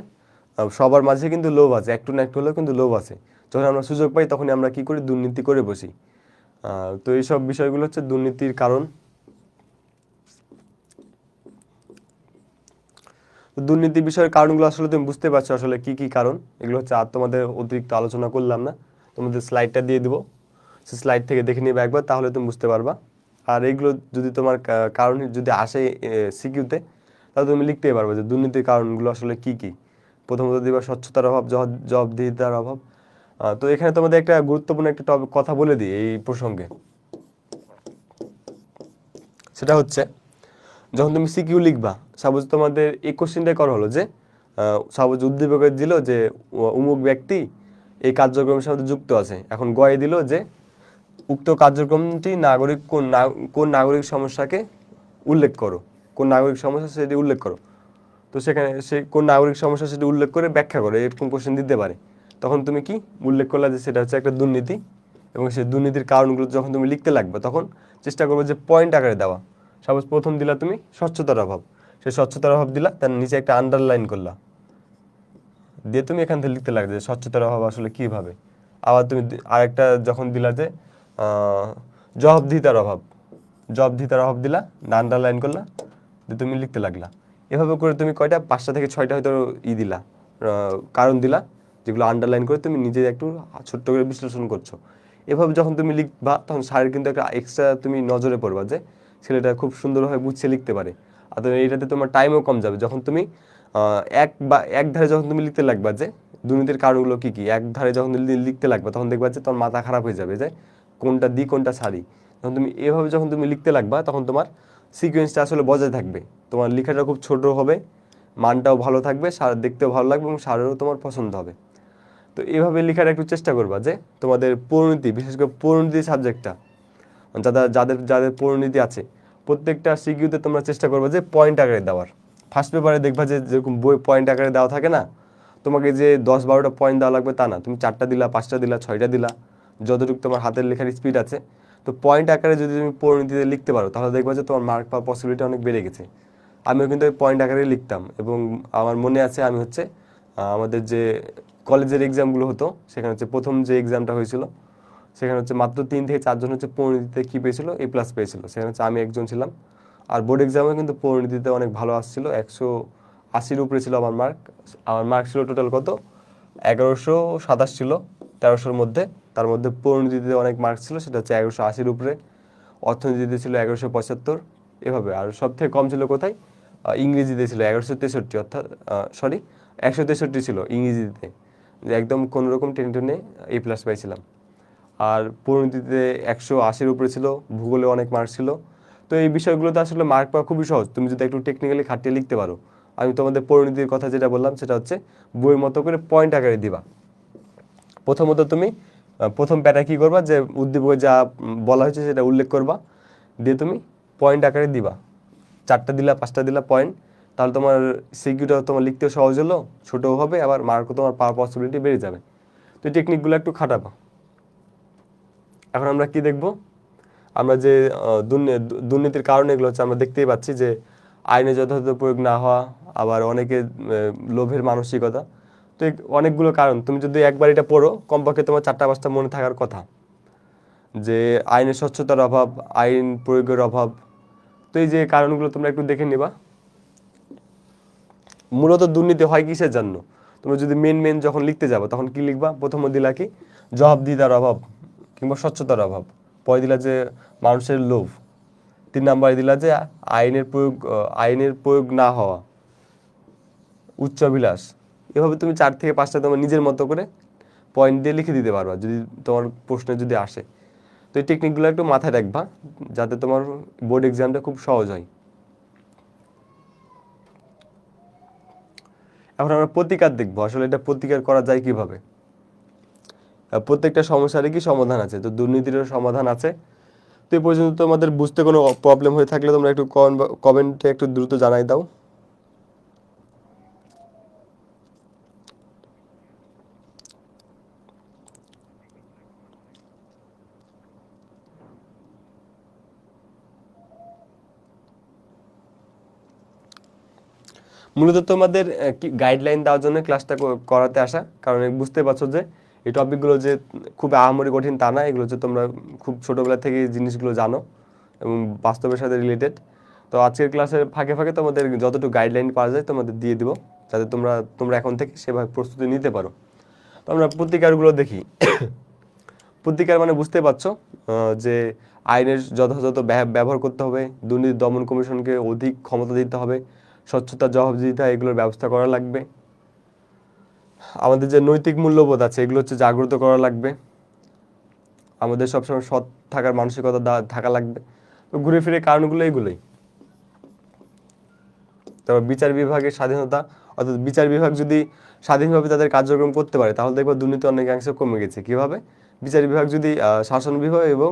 সবার মাঝে কিন্তু লোভ আছে, একটু না একটু হলেও কিন্তু লোভ আছে। যখন আমরা সুযোগ পাই তখনই আমরা কি করি, দুর্নীতি করে বসি। তো এইসব বিষয়গুলো হচ্ছে দুর্নীতির কারণ। দুর্নীতি বিষয়ের কারণগুলো আসলে তুমি বুঝতে পারছো আসলে কি কি কারণ। এগুলো হচ্ছে আর তোমাদের অতিরিক্ত আলোচনা করলাম না, তোমাদের স্লাইডটা দিয়ে দিব, সেই স্লাইড থেকে দেখে নিবে একবার, তাহলে তুমি বুঝতে পারবা। আর এইগুলো যদি তোমার কারণ যদি আসে সিকিউতে, তাহলে তুমি লিখতেই পারবে যে দুর্নীতির কারণগুলো আসলে কি কি। প্রথমত দিবা স্বচ্ছতার অভাব, জবাবদিহিতার অভাব। তো এখানে তোমাদের একটা গুরুত্বপূর্ণ একটা কথা বলে দিই এই প্রসঙ্গে, সেটা হচ্ছে যখন তুমি সিকিউ লিখবা, সাপোজ তোমাদের এই কোশ্চেনটাই করা হলো যে সাপোজ উদ্দীপকে দিল যে অমুক ব্যক্তি এই কার্যক্রমের সাথে যুক্ত আছে, এখন গয়ে দিল যে উক্ত কার্যক্রমটি নাগরিক কোন নাগরিক সমস্যাকে উল্লেখ করো, কোন নাগরিক সমস্যা সেটি উল্লেখ করো। তো সেখানে সে কোন নাগরিক সমস্যা সেটি উল্লেখ করে ব্যাখ্যা করো, এরকম কোশ্চেন দিতে পারে। তখন তুমি কি উল্লেখ করলে যে সেটা হচ্ছে একটা দুর্নীতি, এবং সেই দুর্নীতির কারণগুলো যখন তুমি লিখতে লাগবে তখন চেষ্টা করবে যে পয়েন্ট আকারে দেওয়া। সাপোজ প্রথম দিলা তুমি স্বচ্ছতার অভাব, সেই স্বচ্ছতার অভাব দিলা, তার নিচে একটা আন্ডারলাইন করলা, দিয়ে তুমি এখান থেকে লিখতে লাগবে যে স্বচ্ছতার অভাব আসলে কীভাবে। আবার তুমি আরেকটা যখন দিলা যে জবাবদিহিতার অভাব, জবাবদিহিতার অভাব দিলা, আন্ডারলাইন করলা, দিয়ে তুমি লিখতে লাগলা। এভাবে করে তুমি কয়টা 5টা থেকে 6টা হয়তো দিলা, কারণ দিলা, যেগুলো আন্ডারলাইন করে তুমি নিজে একটু ছোট্ট করে বিশ্লেষণ করছো। এভাবে যখন তুমি লিখবা তখন স্যারের কিন্তু একটা এক্সট্রা তুমি নজরে পড়বা যে ছেলেটা খুব সুন্দরভাবে গুছিয়ে লিখতে পারে। আর এইটাতে তোমার টাইমও কম যাবে। যখন তুমি এক ধারে যখন তুমি লিখতে লাগবা যে দুর্নীতির কারণগুলো কী কী, এক ধারে যখন লিখতে লাগবা তখন দেখবা যে তোমার মাথা খারাপ হয়ে যাবে যে কোনটা দিই কোনটা ছাড়ি। যখন তুমি এভাবে যখন তুমি লিখতে লাগবা তখন তোমার সিকোয়েন্সটা আসলে বজায় থাকবে, তোমার লেখাটা খুব ছোট হবে, মানটাও ভালো থাকবে, দেখতেও ভালো লাগবে এবং সারেরও তোমার পছন্দ হবে। তো এভাবে লেখার একটু চেষ্টা করবা যে তোমাদের পরিণতি, বিশেষ করে পরিণতি সাবজেক্টটা, যাদের যাদের পরিণতি আছে প্রত্যেকটা সিকিউতে তোমরা চেষ্টা করবে যে পয়েন্ট আকারে দেওয়ার। ফার্স্ট পেপারে দেখবা যে যেরকম বই পয়েন্ট আকারে দেওয়া থাকে না, তোমাকে যে 10-12টা পয়েন্ট দেওয়া লাগবে তা না, তুমি 4টা দিলা, 5টা দিলা, 6টা দিলা, যতটুকু তোমার হাতের লেখার স্পিড আছে। তো পয়েন্ট আকারে যদি তুমি পরিণতিতে লিখতে পারো তাহলে দেখবা যে তোমার মার্ক পাওয়ার পসিবিলিটি অনেক বেড়ে গেছে। আমিও কিন্তু পয়েন্ট আকারে লিখতাম, এবং আমার মনে আছে আমি হচ্ছে আমাদের যে কলেজের এক্সামগুলো হতো সেখানে হচ্ছে প্রথম যে এক্সামটা হয়েছিল সেখানে হচ্ছে মাত্র 3 থেকে 4 জন হচ্ছে পরিণতিতে কী পেয়েছিল, A+ পেয়েছিল, সেখানে হচ্ছে আমি একজন ছিলাম। আর বোর্ড এক্সামে কিন্তু পরিণতিতে অনেক ভালো আসছিল, 180-র উপরে ছিল আমার মার্ক। আমার মার্ক ছিল টোটাল কত, 1127 ছিল 1300-র মধ্যে। তার মধ্যে পরিণতিতে অনেক মার্ক ছিল, সেটা হচ্ছে 1180-র উপরে। অর্থনীতিতে ছিল 1175, এভাবে। আর সব থেকে কম ছিল কোথায়, ইংরেজিতে ছিল 1163, অর্থাৎ 163 ছিল ইংরেজিতে, যে একদম কোনোরকম টেনে টেনে A+ পাইছিলাম। আর পরিণতিতে 180-র উপরে ছিল, ভূগোলে অনেক মার্ক ছিল। তো এই বিষয়গুলোতে আসলে মার্ক পাওয়া খুবই সহজ, তুমি যদি একটু টেকনিক্যালি খাটিয়ে লিখতে পারো। আমি তোমাদের পরিণতির কথা যেটা বললাম সেটা হচ্ছে বইয়ের মতো করে পয়েন্ট আকারে দিবা। প্রথমত তুমি প্রথম প্যারা কী করবা, যে উদ্দীপকে যা বলা হয়েছে সেটা উল্লেখ করবা, দিয়ে তুমি পয়েন্ট আকারে দিবা। 4টা দিলা 5টা দিলা পয়েন্ট, তাহলে তোমার সিকিউটা তোমার লিখতেও সহজ হলো, ছোটও হবে, আবার মার্কও তোমার পাওয়ার পসিবিলিটি বেড়ে যাবে। তো এই টেকনিকগুলো একটু খাটাবো। এখন আমরা কি দেখব, আমরা যে দুর্নীতির কারণ এগুলো হচ্ছে আমরা দেখতেই পাচ্ছি যে আইনে যথাযথ প্রয়োগ না হওয়া, আবার অনেকে লোভের মানসিকতা। তো অনেকগুলো কারণ, তুমি যদি একবার এটা পড়ো কমপক্ষে তোমার 4টা 5টা মনে থাকার কথা, যে আইনের স্বচ্ছতার অভাব, আইন প্রয়োগের অভাব। তো এই যে কারণগুলো তোমরা একটু দেখে নিবা। মূলত দুর্নীতি হয় কিসের জন্য, তোমরা যদি মেন যখন লিখতে যাবো তখন কি লিখবা, প্রথমে দিলা কি জবাবদিহিতার অভাব কিংবা স্বচ্ছতার অভাব, পরে দিলা যে মানুষের লোভ, 3 নাম্বারে দিলা যে আইনের প্রয়োগ না হওয়া, উচ্চাভিলাষ। এভাবে তুমি 4 থেকে 5টা তোমার নিজের মতো করে পয়েন্ট দিয়ে লিখে দিতে পারবা যদি তোমার প্রশ্নে যদি আসে। তো এই টেকনিকগুলো একটু মাথায় রাখবা যাতে তোমার বোর্ড এক্সামটা খুব সহজ হয়। এখন আমরা প্রতিকার দেখবো, আসলে এটা প্রতিকার করা যায় কিভাবে। প্রত্যেকটা সমস্যারই কি সমাধান আছে, তো দুর্নীতিরও সমাধান আছে। তো এই পর্যন্ত তোমাদের বুঝতে কোনো প্রবলেম হয়ে থাকলে তোমরা একটু কমেন্টে একটু দ্রুত জানাই দাও। মূলত তোমাদের কি গাইডলাইন দেওয়ার জন্য ক্লাসটা করাতে আসা, কারণ বুঝতে পারছো যে এই টপিকগুলো যে খুব আহামরি কঠিন তা না, এগুলো হচ্ছে তোমরা খুব ছোটোবেলা থেকে এই জিনিসগুলো জানো এবং বাস্তবের সাথে রিলেটেড। তো আজকের ক্লাসের ফাঁকে ফাঁকে তোমাদের যতটুকু গাইডলাইন পাওয়া যায় তোমাদের দিয়ে দিব, যাতে তোমরা এখন থেকে সেভাবে প্রস্তুতি নিতে পারো। তো আমরা প্রতিকারগুলো দেখি। প্রতিকার মানে বুঝতে পারছো যে আইনের যথাযথ ব্যবহার করতে হবে, দুর্নীতি দমন কমিশনকে অধিক ক্ষমতা দিতে হবে, স্বচ্ছতা জবাবদিহিতা এগুলোর ব্যবস্থা করা লাগবে, আমাদের যে নৈতিক মূল্যবোধ আছে এগুলো হচ্ছে জাগ্রত করা লাগবে, আমাদের সবসময় সৎ থাকার মানসিকতা থাকা লাগবে। তো ঘুরে ফিরে কারণগুলো এইগুলোই। তারপর বিচার বিভাগের স্বাধীনতা, অর্থাৎ বিচার বিভাগ যদি স্বাধীনভাবে তাদের কার্যক্রম করতে পারে তাহলে দেখবো দুর্নীতি অনেকাংশে কমে গেছে। কিভাবে, বিচার বিভাগ যদি শাসন বিভাগ এবং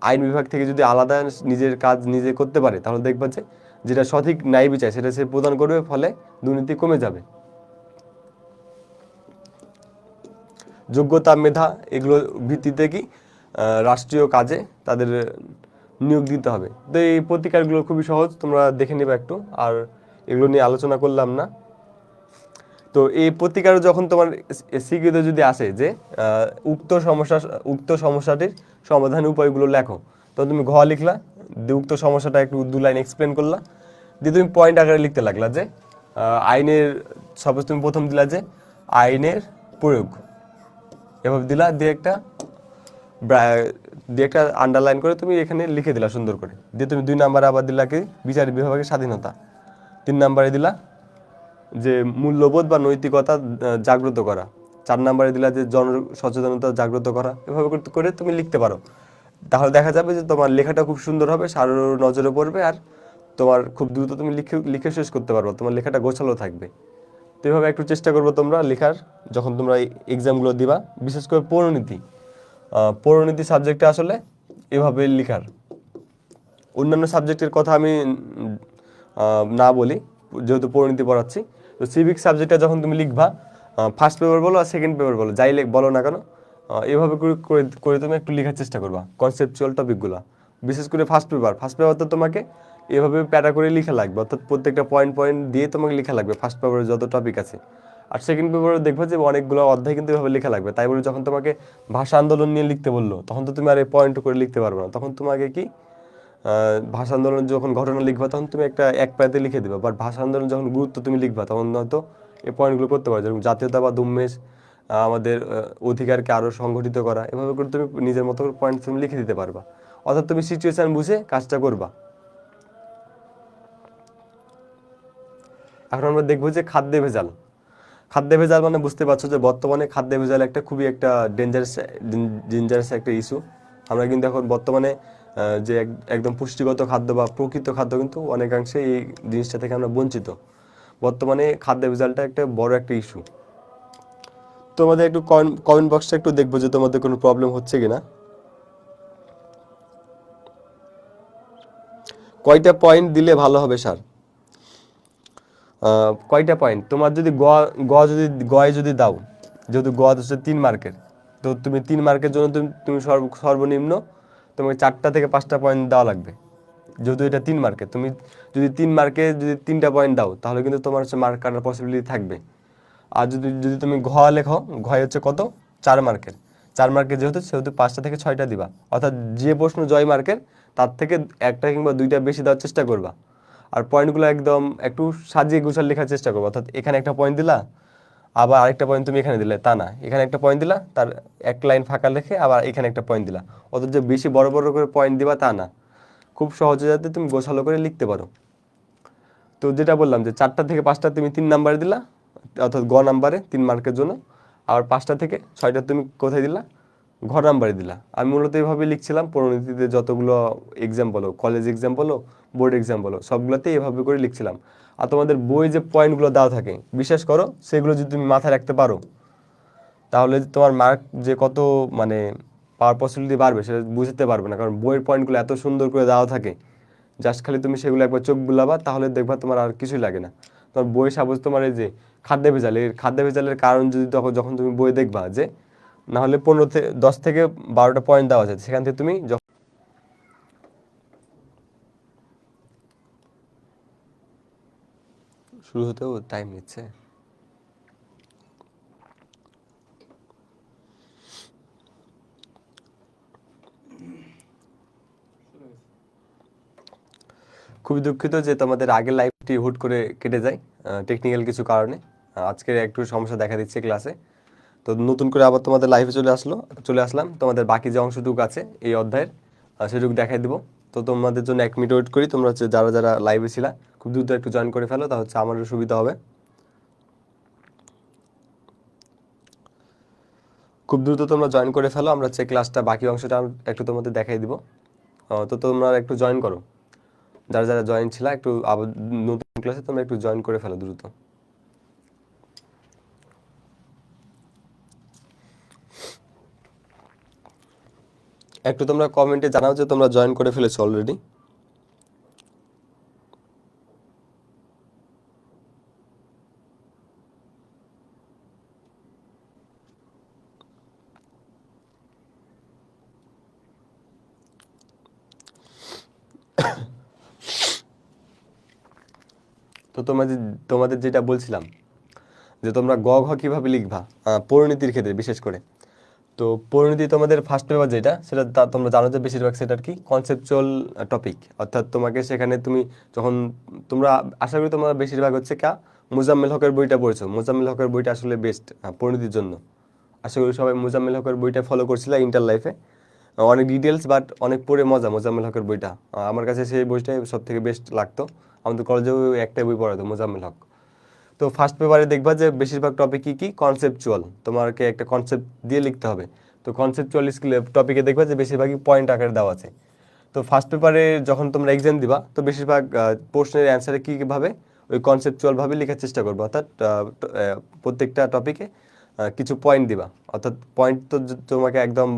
আইন বিভাগ থেকে যদি আলাদা নিজের কাজ নিজে করতে পারে তাহলে দেখবা যে যেটা সঠিক ন্যায় বিচার সেটা সে প্রদান করবে, ফলে দুর্নীতি কমে যাবে। যোগ্যতা মেধা এগুলো ভিত্তিতে কি রাষ্ট্রীয় কাজে তাদের নিয়োগ দিতে হবে। তো এই প্রতিকারগুলো খুবই সহজ, তোমরা দেখে নেবে একটু, আর এগুলো নিয়ে আলোচনা করলাম না। তো এই প্রতিকার যখন তোমার সিকিউতে যদি আসে যে উক্ত সমস্যাটির সমাধান উপায়গুলো লেখো, তো তুমি ঘ লিখলা, দিয়ে উক্ত সমস্যাটা একটু 2 লাইন এক্সপ্লেন করলা, দিয়ে তুমি পয়েন্ট আকারে লিখতে লাগলা যে আইনের, সাপোজ তুমি প্রথম দিলা যে আইনের প্রয়োগ, এভাবে দিলা, দিয়ে একটা আন্ডারলাইন করে তুমি এখানে লিখে দিলা সুন্দর করে। দিয়ে তুমি 2 নাম্বারে আবার দিলা কি বিচার বিভাগের স্বাধীনতা, 3 নাম্বারে দিলা যে মূল্যবোধ বা নৈতিকতা জাগ্রত করা, 4 নাম্বারে দিলা যে জন সচেতনতা জাগ্রত করা। এভাবে করে তুমি লিখতে পারো, তাহলে দেখা যাবে যে তোমার লেখাটা খুব সুন্দর হবে, সারোর নজরে পড়বে, আর তোমার খুব দ্রুত তুমি লিখে শেষ করতে পারবে, তোমার লেখাটা গোছালো থাকবে। তো এভাবে একটু চেষ্টা করবো তোমরা লেখার, যখন তোমরা এক্সামগুলো দিবা, বিশেষ করে পৌরনীতি সাবজেক্টে আসলে এভাবে লেখার। অন্যান্য সাবজেক্টের কথা আমি না বলি যেহেতু পৌরনীতি পড়াচ্ছি। তো সিভিক সাবজেক্টটা যখন তুমি লিখবা, ফার্স্ট পেপার বলো আর সেকেন্ড পেপার বলো, যাই বলো না কেন, এভাবে করে তুমি একটু লেখার চেষ্টা করবা কনসেপচুয়াল টপিকগুলো। বিশেষ করে ফার্স্ট পেপার তো তোমাকে এভাবে প্যারা করে লেখা লাগবে, অর্থাৎ প্রত্যেকটা পয়েন্ট দিয়ে তোমাকে লেখা লাগবে ফার্স্ট পেপারে যত টপিক আছে। আর সেকেন্ড পেপারে দেখবো যে অনেকগুলো অধ্যায় কিন্তু এভাবে লেখা লাগবে। তাই বলে যখন তোমাকে ভাষা আন্দোলন নিয়ে লিখতে বললো তখন তো তুমি আর এই পয়েন্ট করে লিখতে পারবে না, তখন তোমাকে কি ভাষা আন্দোলন যখন ঘটনা লিখবা তখন তুমি এক পাতে লিখে দেবে। বাট ভাষা আন্দোলন যখন গুরুত্ব তুমি লিখবা তখন হয়তো এই পয়েন্টগুলো করতে পারো, যেরকম জাতীয়তাবাদ উন্মেষ, আমাদের অধিকারকে আরও সংগঠিত করা, এভাবে করে তুমি নিজের মতো করে পয়েন্ট তুমি লিখে দিতে পারবা। অর্থাৎ তুমি সিচুয়েশান বুঝে কাজটা করবা। এখন আমরা দেখবো যে খাদ্যে ভেজাল মানে বুঝতে পারছো যে বর্তমানে খাদ্যে ভেজাল একটা খুবই একটা ডেঞ্জারাস একটা ইস্যু। আমরা কিন্তু এখন বর্তমানে যে একদম পুষ্টিগত খাদ্য বা প্রকৃত খাদ্য কিন্তু অনেকাংশে এই জিনিসটা থেকে আমরা বঞ্চিত। বর্তমানে খাদ্য ভেজালটা একটা বড় একটা ইস্যু। তোমাদের একটু কমেন্ট বক্সটা একটু দেখবো যে তোমাদের কোনো প্রবলেম হচ্ছে কিনা। কয়টা পয়েন্ট দিলে ভালো হবে স্যার? কয়টা পয়েন্ট তোমার যদি গয়ে যদি দাও, যেহেতু গ হচ্ছে 3 মার্কের, তো তুমি 3 মার্কের জন্য তুমি সর্বনিম্ন তোমাকে 4টা থেকে 5টা পয়েন্ট দেওয়া লাগবে। যেহেতু এটা 3 মার্কের, তুমি যদি 3 মার্কে যদি 3টা পয়েন্ট দাও তাহলে কিন্তু তোমার হচ্ছে মার্ক কাটার পসিবিলিটি থাকবে। আর যদি যদি তুমি লেখো, ঘয় হচ্ছে কত, 4 মার্কের। 4 মার্কের যেহেতু, সেহেতু 5টা থেকে 6টা দিবা। অর্থাৎ যে প্রশ্ন জয় মার্কের তার থেকে একটা কিংবা 2টা বেশি দেওয়ার চেষ্টা করবা। আর পয়েন্টগুলো একদম একটু সাজিয়ে গুছিয়ে লেখার চেষ্টা করবো। অর্থাৎ এখানে একটা পয়েন্ট দিলা, আবার আরেকটা পয়েন্ট তুমি এখানে দিলে, তা না, এখানে একটা পয়েন্ট দিলা, তার এক লাইন ফাঁকা লেখে আবার এখানে একটা পয়েন্ট দিলা। অর্থাৎ যে বেশি বড় বড় করে পয়েন্ট দিবা তা না, খুব সহজে যাতে তুমি গোছালো করে লিখতে পারো। তো যেটা বললাম যে 4টা থেকে 5টা তুমি 3 নাম্বারে দিলা, অর্থাৎ গ নাম্বারে 3 মার্কের জন্য। আর 5টা থেকে 6টা তুমি কোথায় দিলা, ঘ নাম্বারে দিলা। আমি মূলত এইভাবে লিখছিলাম পরিণতিতে, যতগুলো এক্সাম বলো, কলেজ এক্সাম বলো, বোর্ড এক্সাম বলো, সবগুলোতে এভাবে করে লিখছিলাম। আর তোমাদের বই যে পয়েন্টগুলো দেওয়া থাকে, বিশ্বাস করো সেগুলো যদি তুমি মাথায় রাখতে পারো তাহলে তোমার মার্ক যে কত মানে পাওয়ার পসিবিলিটি বাড়বে সেটা বুঝতে পারবে না। কারণ বইয়ের পয়েন্টগুলো এত সুন্দর করে দেওয়া থাকে, জাস্ট খালি তুমি সেগুলো একবার চোখ বুলাবা তাহলে দেখবা তোমার আর কিছুই লাগে না। তোমার বই সাপোজ তোমার এই যে খাদ্য ভেজাল, এই খাদ্য ভেজালের কারণ যদি যখন তুমি বই দেখবা যে না হলে 10 থেকে 12টা পয়েন্ট দেওয়া আছে, সেখান থেকে তুমি শুরু হতেও টাইম নিচ্ছে। খুবই দুঃখিত যে তোমাদের আগের লাইভটি হুট করে কেটে যায় টেকনিক্যাল কিছু কারণে। আজকে একটু সমস্যা দেখা দিচ্ছে ক্লাসে। তো নতুন করে আবার তোমাদের লাইভে চলে আসলাম। তোমাদের বাকি যে অংশটুকু আছে এই অধ্যায়ের সেটুকু দেখাই দিব। তো তোমাদের জন্য 1 মিনিট ওয়েট করি। তোমরা হচ্ছে যারা যারা লাইভে ছিলা খুব দ্রুত একটু জয়েন করে ফেলো, তা হচ্ছে আমারও সুবিধা হবে। খুব দ্রুত তোমরা জয়েন করে ফেলো, আমরা হচ্ছে ক্লাসটা বাকি অংশটা একটু তোমাদের দেখাই দিব। তো তোমরা একটু জয়েন করো, যারা যারা জয়েন ছিলা একটু আবার নতুন ক্লাসে তোমরা একটু জয়েন করে ফেলো দ্রুত। একটু তোমরা কমেন্টে জানাও যে তোমরা জয়েন করে ফেলেছো অলরেডি। তো তোমাদের যেটা বলছিলাম যে তোমরা গ ঘ কিভাবে লিখবা পরিণতির ক্ষেত্রে বিশেষ করে। তো পরিণতি তোমাদের ফার্স্ট পেপার যেটা, সেটা তোমরা জানো যে বেশিরভাগ সেটার কি কনসেপচুয়াল টপিক। অর্থাৎ তোমাকে সেখানে তুমি যখন তোমরা আশা করি তোমরা বেশিরভাগ হচ্ছে মুজাম্মেল হকের বইটা পড়েছো। মুজাম্মেল হকের বইটা আসলে বেস্ট পরিণতির জন্য। আশা করি সবাই মুজাম্মেল হকের বইটা ফলো করছিল ইন্টার লাইফে। অনেক ডিটেলস বাট অনেক পড়ে মজা মোজাম্মেল হকের বইটা। আমার কাছে সেই বইটাই সব থেকে বেস্ট লাগতো। আমাদের কলেজেও একটাই বই পড়াতো মোজাম্মেল হক। তো ফার্স্ট পেপারে দেখবা যে বেশিরভাগ টপিক কি কনসেপচুয়াল, তোমাকে একটা কনসেপ্ট দিয়ে লিখতে হবে। তো কনসেপচুয়াল স্কিল টপিকে দেখবা যে বেশিরভাগই পয়েন্ট আকারে দেওয়া আছে। তো ফার্স্ট পেপারে যখন তোমরা এক্সাম দিবা তো বেশিরভাগ প্রশ্নের অ্যান্সারে কীভাবে ওই কনসেপচুয়ালভাবে লেখার চেষ্টা করবো। অর্থাৎ প্রত্যেকটা টপিকে কিছু পয়েন্ট দিবা। অর্থাৎ পয়েন্ট তো তোমাকে একদম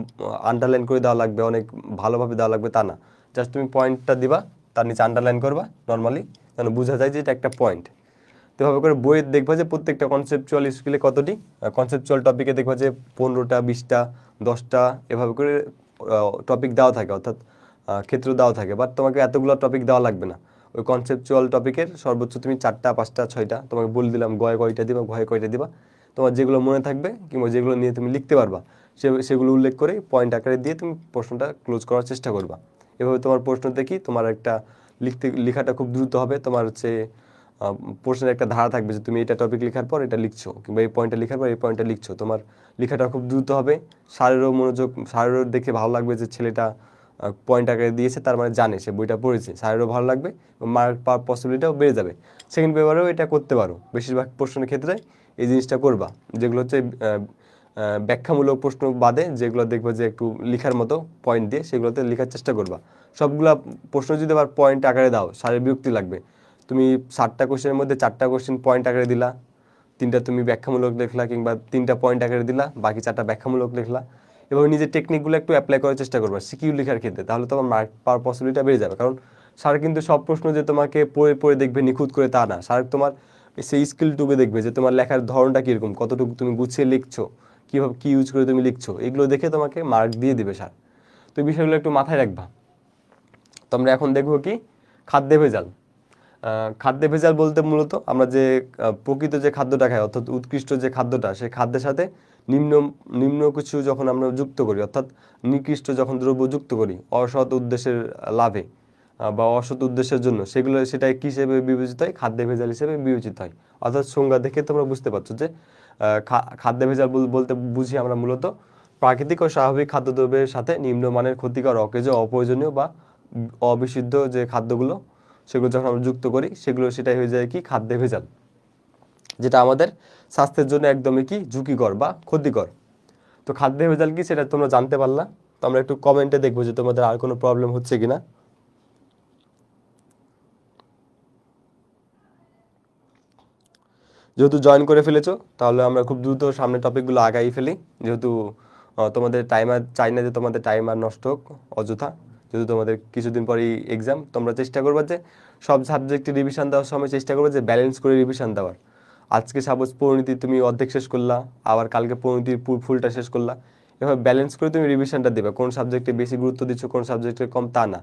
আন্ডারলাইন করে দেওয়া লাগবে, অনেক ভালোভাবে দেওয়া লাগবে তা না। জাস্ট তুমি পয়েন্টটা দিবা, তার নিচে আন্ডারলাইন করবা নর্মালি, যেন বোঝা যায় যে এটা একটা পয়েন্ট। তো এভাবে করে বইয়ে দেখবা যে প্রত্যেকটা কনসেপচুয়াল স্কিলে কতটি কনসেপচুয়াল টপিকে দেখবা যে 15টা 20টা 10টা এভাবে করে টপিক দেওয়া থাকে, অর্থাৎ ক্ষেত্র দেওয়া থাকে। বাট তোমাকে এতগুলো টপিক দেওয়া লাগবে না। ওই কনসেপচুয়াল টপিকের সর্বোচ্চ তুমি 4টা 5টা 6টা তোমাকে বলে দিলাম, গয়ে কয়টা দিবা ঘয়ে কয়টা দিবা। তোমার যেগুলো মনে থাকবে কিংবা যেগুলো নিয়ে তুমি লিখতে পারবা সেগুলো উল্লেখ করে পয়েন্ট আকারে দিয়ে তুমি প্রশ্নটা ক্লোজ করার চেষ্টা করবা। এভাবে তোমার প্রশ্নতে কি তোমার একটা লেখাটা খুব দ্রুত হবে। তোমার হচ্ছে প্রশ্নের একটা ধারা থাকবে যে তুমি এটা টপিক লেখার পর এটা লিখছো, কিংবা এই পয়েন্টটা লেখার পর এই পয়েন্টটা লিখছো। তোমার লেখাটা খুব দ্রুত হবে। স্যারেরও মনোযোগ, স্যারেরও দেখে ভালো লাগবে যে ছেলেটা পয়েন্ট আকারে দিয়েছে, তার মানে জানে সে বইটা পড়েছে। স্যারেরও ভালো লাগবে, মার্ক পাওয়ার পসিবিলিটিটাও বেড়ে যাবে। সেকেন্ড পেপারেও এটা করতে পারো, বেশিরভাগ প্রশ্নের ক্ষেত্রে এই জিনিসটা করবা। যেগুলো হচ্ছে ব্যাখ্যামূলক প্রশ্ন বাদে যেগুলো দেখবে যে একটু লেখার মতো পয়েন্ট দিয়ে সেগুলোতে লেখার চেষ্টা করবা। সবগুলা প্রশ্ন যদি আবার পয়েন্ট আকারে দাও স্যারের বিরক্তি লাগবে। তুমি 7টা কোশ্চেনের মধ্যে 4টা কোশ্চেন পয়েন্ট আকারে দিলা, 3টা তুমি ব্যাখ্যামূলক লিখলা, কিংবা 3টা পয়েন্ট আকারে দিলা, বাকি 4টা ব্যাখ্যামূলক লিখলা। এবং নিজের টেকনিকগুলো একটু অ্যাপ্লাই করার চেষ্টা করবা সিকিউ লেখার ক্ষেত্রে, তাহলে তোমার মার্ক পাওয়ার পসিবিলিটিটা বেড়ে যাবে। কারণ স্যার কিন্তু সব প্রশ্ন যে তোমাকে পড়ে পড়ে দেখবে নিখুঁত করে তা না, স্যার তোমার সেই স্কিলটুকু দেখবে যে তোমার লেখার ধরনটা কীরকম, কতটুকু তুমি গুছিয়ে লিখছো, কীভাবে কী ইউজ করে তুমি লিখছো, এগুলো দেখে তোমাকে মার্ক দিয়ে দিবে স্যার। তো এই বিষয়গুলো একটু মাথায় রাখবা। তো আমরা এখন দেখবো কি খাদ্যে ভেজাল। খাদ্যে ভেজাল বলতে মূলত আমরা যে প্রকৃত যে খাদ্যটা খাই, অর্থাৎ উৎকৃষ্ট যে খাদ্যটা, সেই খাদ্যের সাথে নিম্ন নিম্ন কিছু যখন আমরা যুক্ত করি, অর্থাৎ নিকৃষ্ট যখন দ্রব্য যুক্ত করি অসৎ উদ্দেশ্যের লাভে বা অসৎ উদ্দেশ্যের জন্য, সেটাই কী হিসেবে বিবেচিত হয়, খাদ্যে ভেজাল হিসেবে বিবেচিত হয়। অর্থাৎ সংজ্ঞা দেখে তোমরা বুঝতে পারছো যে খাদ্যে ভেজাল বলতে বুঝি আমরা মূলত প্রাকৃতিক ও স্বাভাবিক খাদ্যদ্রব্যের সাথে নিম্নমানের ক্ষতিকর, অকেজো, অপ্রয়োজনীয় বা অবিশুদ্ধ যে খাদ্যগুলো, সেগুলো যখন আমরা যুক্ত করি সেটাই হয়ে যায় কি খাদ্যে ভেজাল, যেটা আমাদের স্বাস্থ্যের জন্য একদমই কি ঝুঁকিকর বা ক্ষতিকর। তো খাদ্যে ভেজাল কি সেটা তোমরা জানতে পারলা। তো আমরা একটু কমেন্টে দেখবো যে তোমাদের আর কোনো প্রবলেম হচ্ছে কিনা। যেহেতু জয়েন করে ফেলেছো, তাহলে আমরা খুব দ্রুত সামনে টপিকগুলো আগাই ফেলি, যেহেতু তোমাদের টাইম আর চাই না যে তোমাদের টাইম আর নষ্ট হোক অযথা। যেহেতু তোমাদের কিছুদিন পরেই এক্সাম, তোমরা চেষ্টা করবে যে সব সাবজেক্টে রিভিশন দেওয়ার সময় চেষ্টা করবে যে ব্যালেন্স করে রিভিশন দেওয়ার। আজকে সাপোজ পরিণতি তুমি অর্ধেক শেষ করলা, আবার কালকে পরিণতির ফুলটা শেষ করলা, এভাবে ব্যালেন্স করে তুমি রিভিশনটা দেবে। কোন সাবজেক্টে বেশি গুরুত্ব দিচ্ছ, কোন সাবজেক্টে কম, তা না,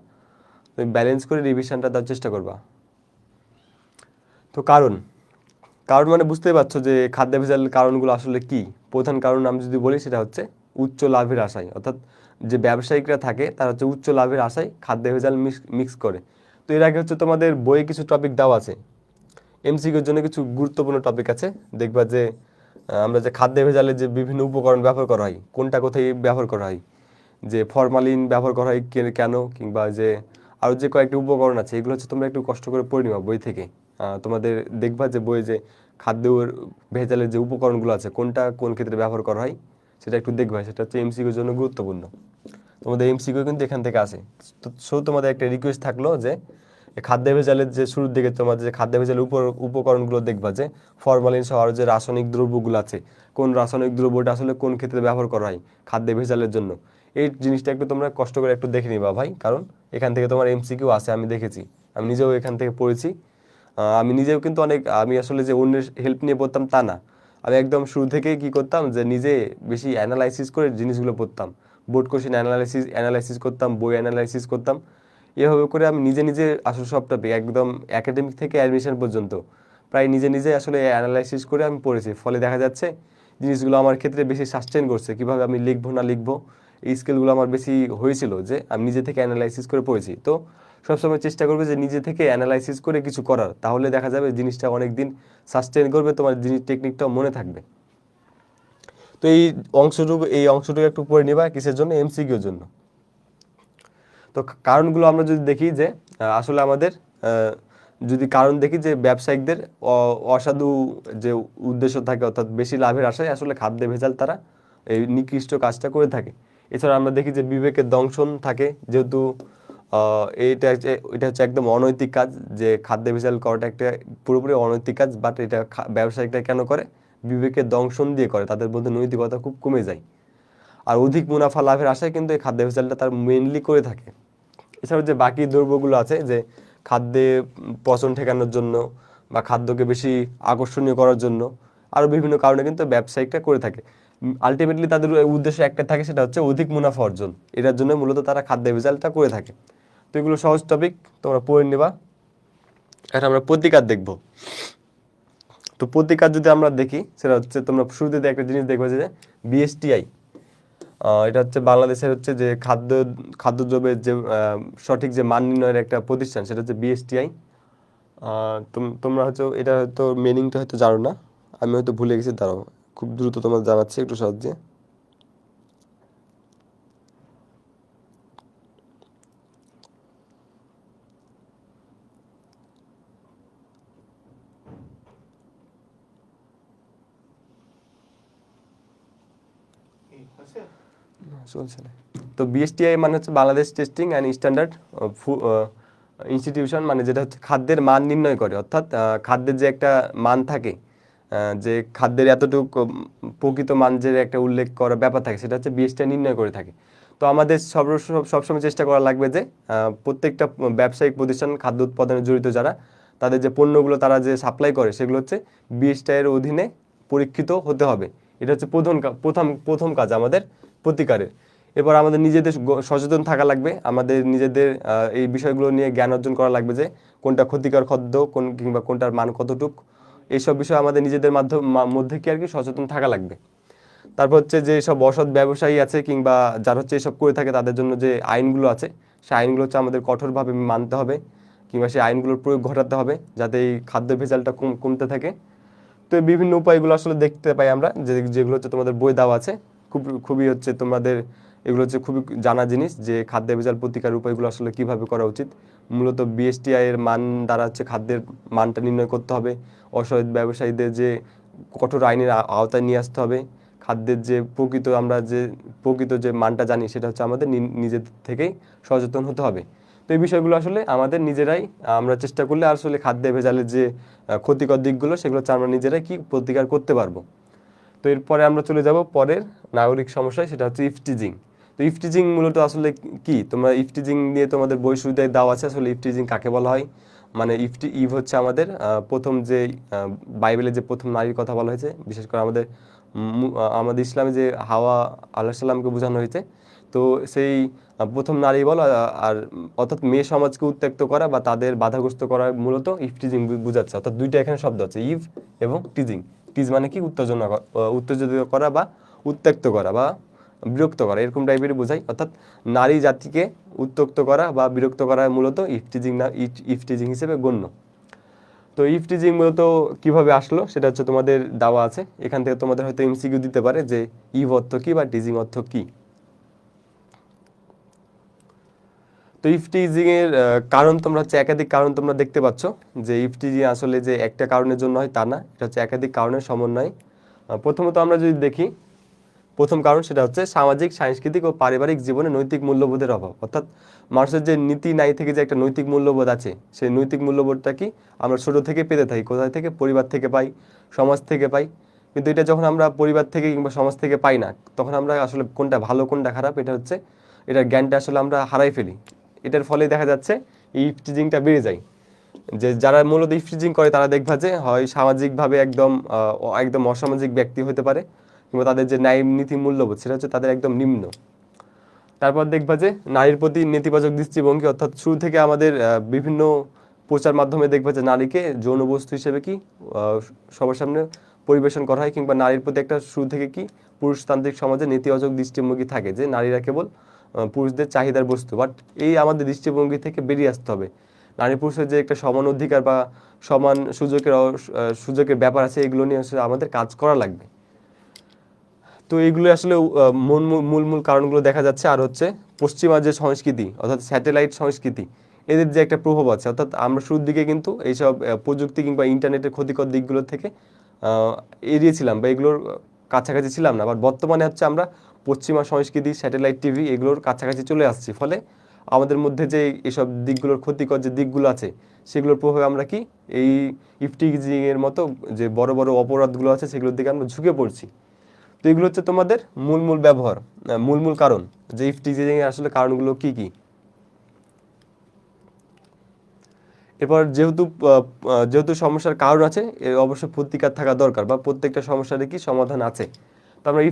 তুমি ব্যালেন্স করে রিভিশনটা দেওয়ার চেষ্টা করবা। তো কারণ কারণ মানে বুঝতেই পারছো যে খাদ্য ভেজালের কারণগুলো আসলে কি। প্রধান কারণ আমি যদি বলি সেটা হচ্ছে উচ্চ লাভের আশায়, অর্থাৎ যে ব্যবসায়িকরা থাকে তারা হচ্ছে উচ্চ লাভের আশায় খাদ্য ভেজাল মিক্স করে। তো এর আগে হচ্ছে তোমাদের বইয়ে কিছু টপিক দেওয়া আছে, এমসিকিউর জন্য কিছু গুরুত্বপূর্ণ টপিক আছে। দেখবা যে আমরা যে খাদ্য ভেজালের যে বিভিন্ন উপকরণ ব্যবহার করা হয়, কোনটা কোথায় ব্যবহার করা হয়, যে ফরমালিন ব্যবহার করা হয় কেন, কিংবা যে আরও যে কয়েকটি উপকরণ আছে, এগুলো হচ্ছে তোমরা একটু কষ্ট করে পড়ে নিবা বই থেকে। তোমাদের দেখবা যে বইয়ে যে খাদ্যের ভেজালের যে উপকরণগুলো আছে কোনটা কোন ক্ষেত্রে ব্যবহার করা হয় সেটা একটু দেখবা, সেটা হচ্ছে এমসিকিউর জন্য গুরুত্বপূর্ণ। তোমাদের এমসিকিউ কিন্তু এখান থেকে আসে। তো তোমাদের একটা রিকোয়েস্ট থাকলো যে খাদ্য ভেজালের যে শুরুর দিকে তোমাদের যে খাদ্য ভেজালের উপকরণগুলো দেখবা, যে ফরমালিন সহ আরও যে রাসায়নিক দ্রব্যগুলো আছে, কোন রাসায়নিক দ্রব্যটা আসলে কোন ক্ষেত্রে ব্যবহার করা হয় খাদ্য ভেজালের জন্য, এই জিনিসটা একটু তোমরা কষ্ট করে একটু দেখে নিবা ভাই। কারণ এখান থেকে তোমার এমসিকিউ আছে, আমি দেখেছি, আমি নিজেও এখান থেকে পড়েছি। আমি নিজেও কিন্তু আমি আসলে যে অন্যের হেল্প নিয়ে পড়তাম তা না, আমি একদম শুরু থেকেই কি করতাম যে নিজে বেশি অ্যানালাইসিস করে জিনিসগুলো পড়তাম, বোর্ড কোশ্চেন অ্যানালাইসিস করতাম, বই অ্যানালাইসিস করতাম। এভাবে করে আমি নিজে নিজে আসলে সব টপিক একদম একাডেমিক থেকে অ্যাডমিশন পর্যন্ত প্রায় নিজে নিজে আসলে অ্যানালাইসিস করে আমি পড়েছি। ফলে দেখা যাচ্ছে জিনিসগুলো আমার ক্ষেত্রে বেশি সাস্টেন করছে, কীভাবে আমি লিখবো না লিখবো এই স্কিলগুলো আমার বেশি হয়েছিল যে আমি নিজে থেকে অ্যানালাইসিস করে পড়েছি। তো সবসময় চেষ্টা করবে যে নিজে থেকে অ্যানালাইসিস করে কিছু করার, তাহলে দেখা যাবে জিনিসটা অনেক দিন সাস্টেন করবে, তোমার জিনিস টেকনিকটাও মনে থাকবে। তো এই অংশটুকু একটু পড়ে নিবা, কিসের জন্য, এমসিকিউর জন্য। তো কারণগুলো আমরা যদি দেখি যে আসলে আমাদের যদি কারণ দেখি যে ব্যবসায়িকদের অসাধু যে উদ্দেশ্য থাকে, অর্থাৎ বেশি লাভের আশায় আসলে খাদ্যে ভেজাল তারা এই নিকৃষ্ট কাজটা করে থাকে। এছাড়া আমরা দেখি যে বিবেকের দংশন থাকে, যেহেতু এটা হচ্ছে একদম অনৈতিক কাজ, যে খাদ্যে ভেজাল করাটা একটা পুরোপুরি অনৈতিক কাজ, বাট এটা ব্যবসায়িকরা কেন করে, বিবেকের দংশন দিয়ে করে, তাদের মধ্যে নৈতিকতা খুব কমে যায়। আর অধিক মুনাফা লাভের আশায় কিন্তু এই খাদ্য ভেজালটা তার মেইনলি করে থাকে। এছাড়াও যে বাকি দ্রব্যগুলো আছে, যে খাদ্যে পচন ঠেকানোর জন্য বা খাদ্যকে বেশি আকর্ষণীয় করার জন্য আরও বিভিন্ন কারণে কিন্তু ব্যবসায়িকরা করে থাকে। আলটিমেটলি তাদের উদ্দেশ্য একটা থাকে, সেটা হচ্ছে অধিক মুনাফা অর্জন। এটার জন্য মূলত তারা খাদ্য ভেজালটা করে থাকে। তো এগুলো সহজ টপিক, তোমরা পড়ে নেবা। এখন আমরা প্রতিকার দেখব। তো প্রতিকার যদি আমরা দেখি, সেটা হচ্ছে তোমরা শুরুতে একটা জিনিস দেখবে যে বিএসটিআই, এটা হচ্ছে বাংলাদেশের হচ্ছে যে খাদ্যদ্রব্যের যে সঠিক যে মান নির্ণয়ের একটা প্রতিষ্ঠান, সেটা হচ্ছে বিএসটিআই। তোমরা হয়তো এটা হয়তো মিনিংটা হয়তো জানো না, আমি হয়তো ভুলে গেছি, দাঁড়াও খুব দ্রুত তোমার জানাচ্ছি একটু সাহায্যে। চলছে না। তো বিএসটিআই মানে হচ্ছে Bangladesh testing and standard institution, মানে যেটা হচ্ছে খাদ্যের মান নির্ণয় করে, অর্থাৎ খাদ্যের যে একটা মান থাকে, যে খাদ্যের এতটুকু প্রকৃত মান যে একটা উল্লেখ করার ব্যাপার থাকে, সেটা হচ্ছে বিএসটিআই নির্ণয় করে থাকে। তো আমাদের সবসময় চেষ্টা করা লাগবে যে প্রত্যেকটা ব্যবসায়িক প্রতিষ্ঠান খাদ্য উৎপাদনে জড়িত যারা, তাদের যে পণ্যগুলো তারা যে সাপ্লাই করে সেগুলো হচ্ছে বিএসটিআই এর অধীনে পরীক্ষিত হতে হবে। এটা হচ্ছে প্রথম কাজ আমাদের প্রতিকারের। এরপর আমাদের নিজেদের সচেতন থাকা লাগবে, আমাদের নিজেদের এই বিষয়গুলো নিয়ে জ্ঞান অর্জন করা লাগবে যে কোনটা ক্ষতিকর খাদ্য, কিংবা কোনটার মান কতটুক, এইসব বিষয় আমাদের নিজেদের মধ্যে কি আর কি সচেতন থাকা লাগবে। তারপর হচ্ছে যে সব অসৎ ব্যবসায়ী আছে কিংবা যারা হচ্ছে এসব করে থাকে, তাদের জন্য যে আইনগুলো আছে, সেই আইনগুলো হচ্ছে আমাদের কঠোরভাবে মানতে হবে, কিংবা সেই আইনগুলোর প্রয়োগ ঘটাতে হবে যাতে এই খাদ্য ভেজালটা কমতে থাকে। তো এই বিভিন্ন উপায়গুলো আসলে দেখতে পাই আমরা, যেগুলো হচ্ছে তোমাদের বই দেওয়া আছে। খুবই হচ্ছে তোমাদের এগুলো হচ্ছে খুবই জানা জিনিস যে খাদ্য ভেজাল প্রতিকার উপায়গুলো আসলে কিভাবে করা উচিত। মূলত বিএসটিআই এর মান দ্বারা হচ্ছে খাদ্যের মানটা নির্ণয় করতে হবে, অসৎ ব্যবসায়ীদের যে কঠোর আইনের আওতায় নিয়ে আসতে হবে, খাদ্যের যে প্রকৃত যে মানটা জানি সেটা হচ্ছে আমাদের নিজেদের থেকেই সচেতন হতে হবে। তো এই বিষয়গুলো আসলে আমাদের নিজেরাই আমরা চেষ্টা করলে আসলে খাদ্যে ভেজালের যে ক্ষতিকর দিকগুলো সেগুলো হচ্ছে আমরা নিজেরাই কি প্রতিকার করতে পারবো। তো এরপরে আমরা চলে যাব পরের নাগরিক সমস্যায়, সেটা হচ্ছে ইফটিজিং। তো ইফটিজিং মূলত আসলে কি, তোমরা ইফটিজিং নিয়ে তোমাদের বই শুরুতে দেওয়া আছে। আসলে ইফটিজিং কাকে বলা হয়, মানে ইভ হচ্ছে আমাদের প্রথম যে বাইবেলে যে প্রথম নারীর কথা বলা হয়েছে, বিশেষ করে আমাদের ইসলামে যে হাওয়া আলাইহিস সালামকে বোঝানো হয়েছে। তো সেই প্রথম নারী বলা আর অর্থাৎ মেয়ে সমাজকে উত্ত্যক্ত করা বা তাদের বাধাগ্রস্ত করা মূলত ইফটিজিং বোঝাচ্ছে। অর্থাৎ দুইটা এখানে শব্দ আছে, ইভ এবং টিজিং। টিজ মানে কি উত্তেজিত করা বা উত্ত্যক্ত করা বা বিরক্ত করা, এরকম টাইপের বোঝায়। অর্থাৎ নারী জাতিকে উত্ত্যক্ত করা বা বিরক্ত করা মূলত ইফটিজিং হিসেবে গণ্য। তো ইফটিজিং মূলত কিভাবে আসলো সেটা হচ্ছে তোমাদের দেওয়া আছে। এখান থেকে তোমাদের হয়তো এমসিকিউ দিতে পারে যে ইভ অর্থ কি বা টিজিং অর্থ কি। তো ইফটিজিং এর কারণ তোমরা হচ্ছে একাধিক কারণ তোমরা দেখতে পাচ্ছ, যে ইফটিজিং আসলে যে একটা কারণের জন্য হয় তা না, এটা হচ্ছে একাধিক কারণের সমন্বয়। প্রথমত আমরা যদি দেখি, প্রথম কারণ সেটা হচ্ছে সামাজিক, সাংস্কৃতিক ও পারিবারিক জীবনে নৈতিক মূল্যবোধের অভাব। অর্থাৎ মানুষের যে নীতি নাই থেকে যে একটা নৈতিক মূল্যবোধ আছে, সেই নৈতিক মূল্যবোধটা কি আমরা ছোট থেকে পেতে থাকি, কোথায় থেকে, পরিবার থেকে পাই, সমাজ থেকে পাই। কিন্তু এটা যখন আমরা পরিবার থেকে কিংবা সমাজ থেকে পাই না, তখন আমরা আসলে কোনটা ভালো কোনটা খারাপ এটার জ্ঞানটা আসলে আমরা হারাই ফেলি। এটার ফলে দেখা যাচ্ছে এই ইফটিজিংটা বেড়ে যায়। যে যারা মূলত ইফটিজিং করে তারা দেখবা যে হয় সামাজিকভাবে একদম অসামাজিক ব্যক্তি হতে পারে, কিংবা তাদের যে ন্যায় নীতি মূল্যবোধ সেটা হচ্ছে তাদের একদম নিম্ন। তারপর দেখবা যে নারীর প্রতি নেতিবাচক দৃষ্টিভঙ্গি, অর্থাৎ শুরু থেকে আমাদের বিভিন্ন প্রচার মাধ্যমে দেখবা যে নারীকে যৌন বস্তু হিসেবে কি সবার সামনে পরিবেশন করা হয়, কিংবা নারীর প্রতি একটা শুরু থেকে কি পুরুষতান্ত্রিক সমাজে নেতিবাচক দৃষ্টিভঙ্গি থাকে যে নারীরা কেবল পুরুষদের চাহিদার বস্তু। বাট এই আমাদের দৃষ্টিভঙ্গি থেকে বেরিয়ে আসতে হবে। নারী পুরুষের যে একটা সমান অধিকার বা সমান সুযোগের ব্যাপার আছে, এগুলো নিয়ে আসলে আমাদের কাজ করা লাগবে। তো এইগুলো আসলে মূল মূল কারণগুলো দেখা যাচ্ছে। আর হচ্ছে পশ্চিমা যে সংস্কৃতি, অর্থাৎ স্যাটেলাইট সংস্কৃতি, এদের যে একটা প্রভাব আছে। অর্থাৎ আমরা শুরুর দিকে কিন্তু এইসব প্রযুক্তি কিংবা ইন্টারনেটের ক্ষতিকর দিকগুলোর থেকে এড়িয়েছিলাম বা এগুলোর কাছাকাছি ছিলাম না। বাট বর্তমানে হচ্ছে আমরা পশ্চিমা সংস্কৃতি, স্যাটেলাইট টিভি এগুলোর কাছাকাছি চলে আসছি। ফলে আমাদের মধ্যে যে এসব দিকগুলোর ক্ষতিকর যে দিকগুলো আছে, সেগুলোর প্রভাবে আমরা কি এই ইফটিজিং এর মতো যে বড় বড় অপরাধগুলো আছে সেগুলোর দিকে আমরা ঝুঁকে পড়ছি। তো এগুলো হচ্ছে তোমাদের মূল কারণ, যে ইফটিজিং এর আসলে কারণগুলো কি কি। এরপর যেহেতু সমস্যার কারণ আছে, এর অবশ্যই প্রতিকার থাকা দরকার, বা প্রত্যেকটা সমস্যারই কি সমাধান আছে। তো আমরা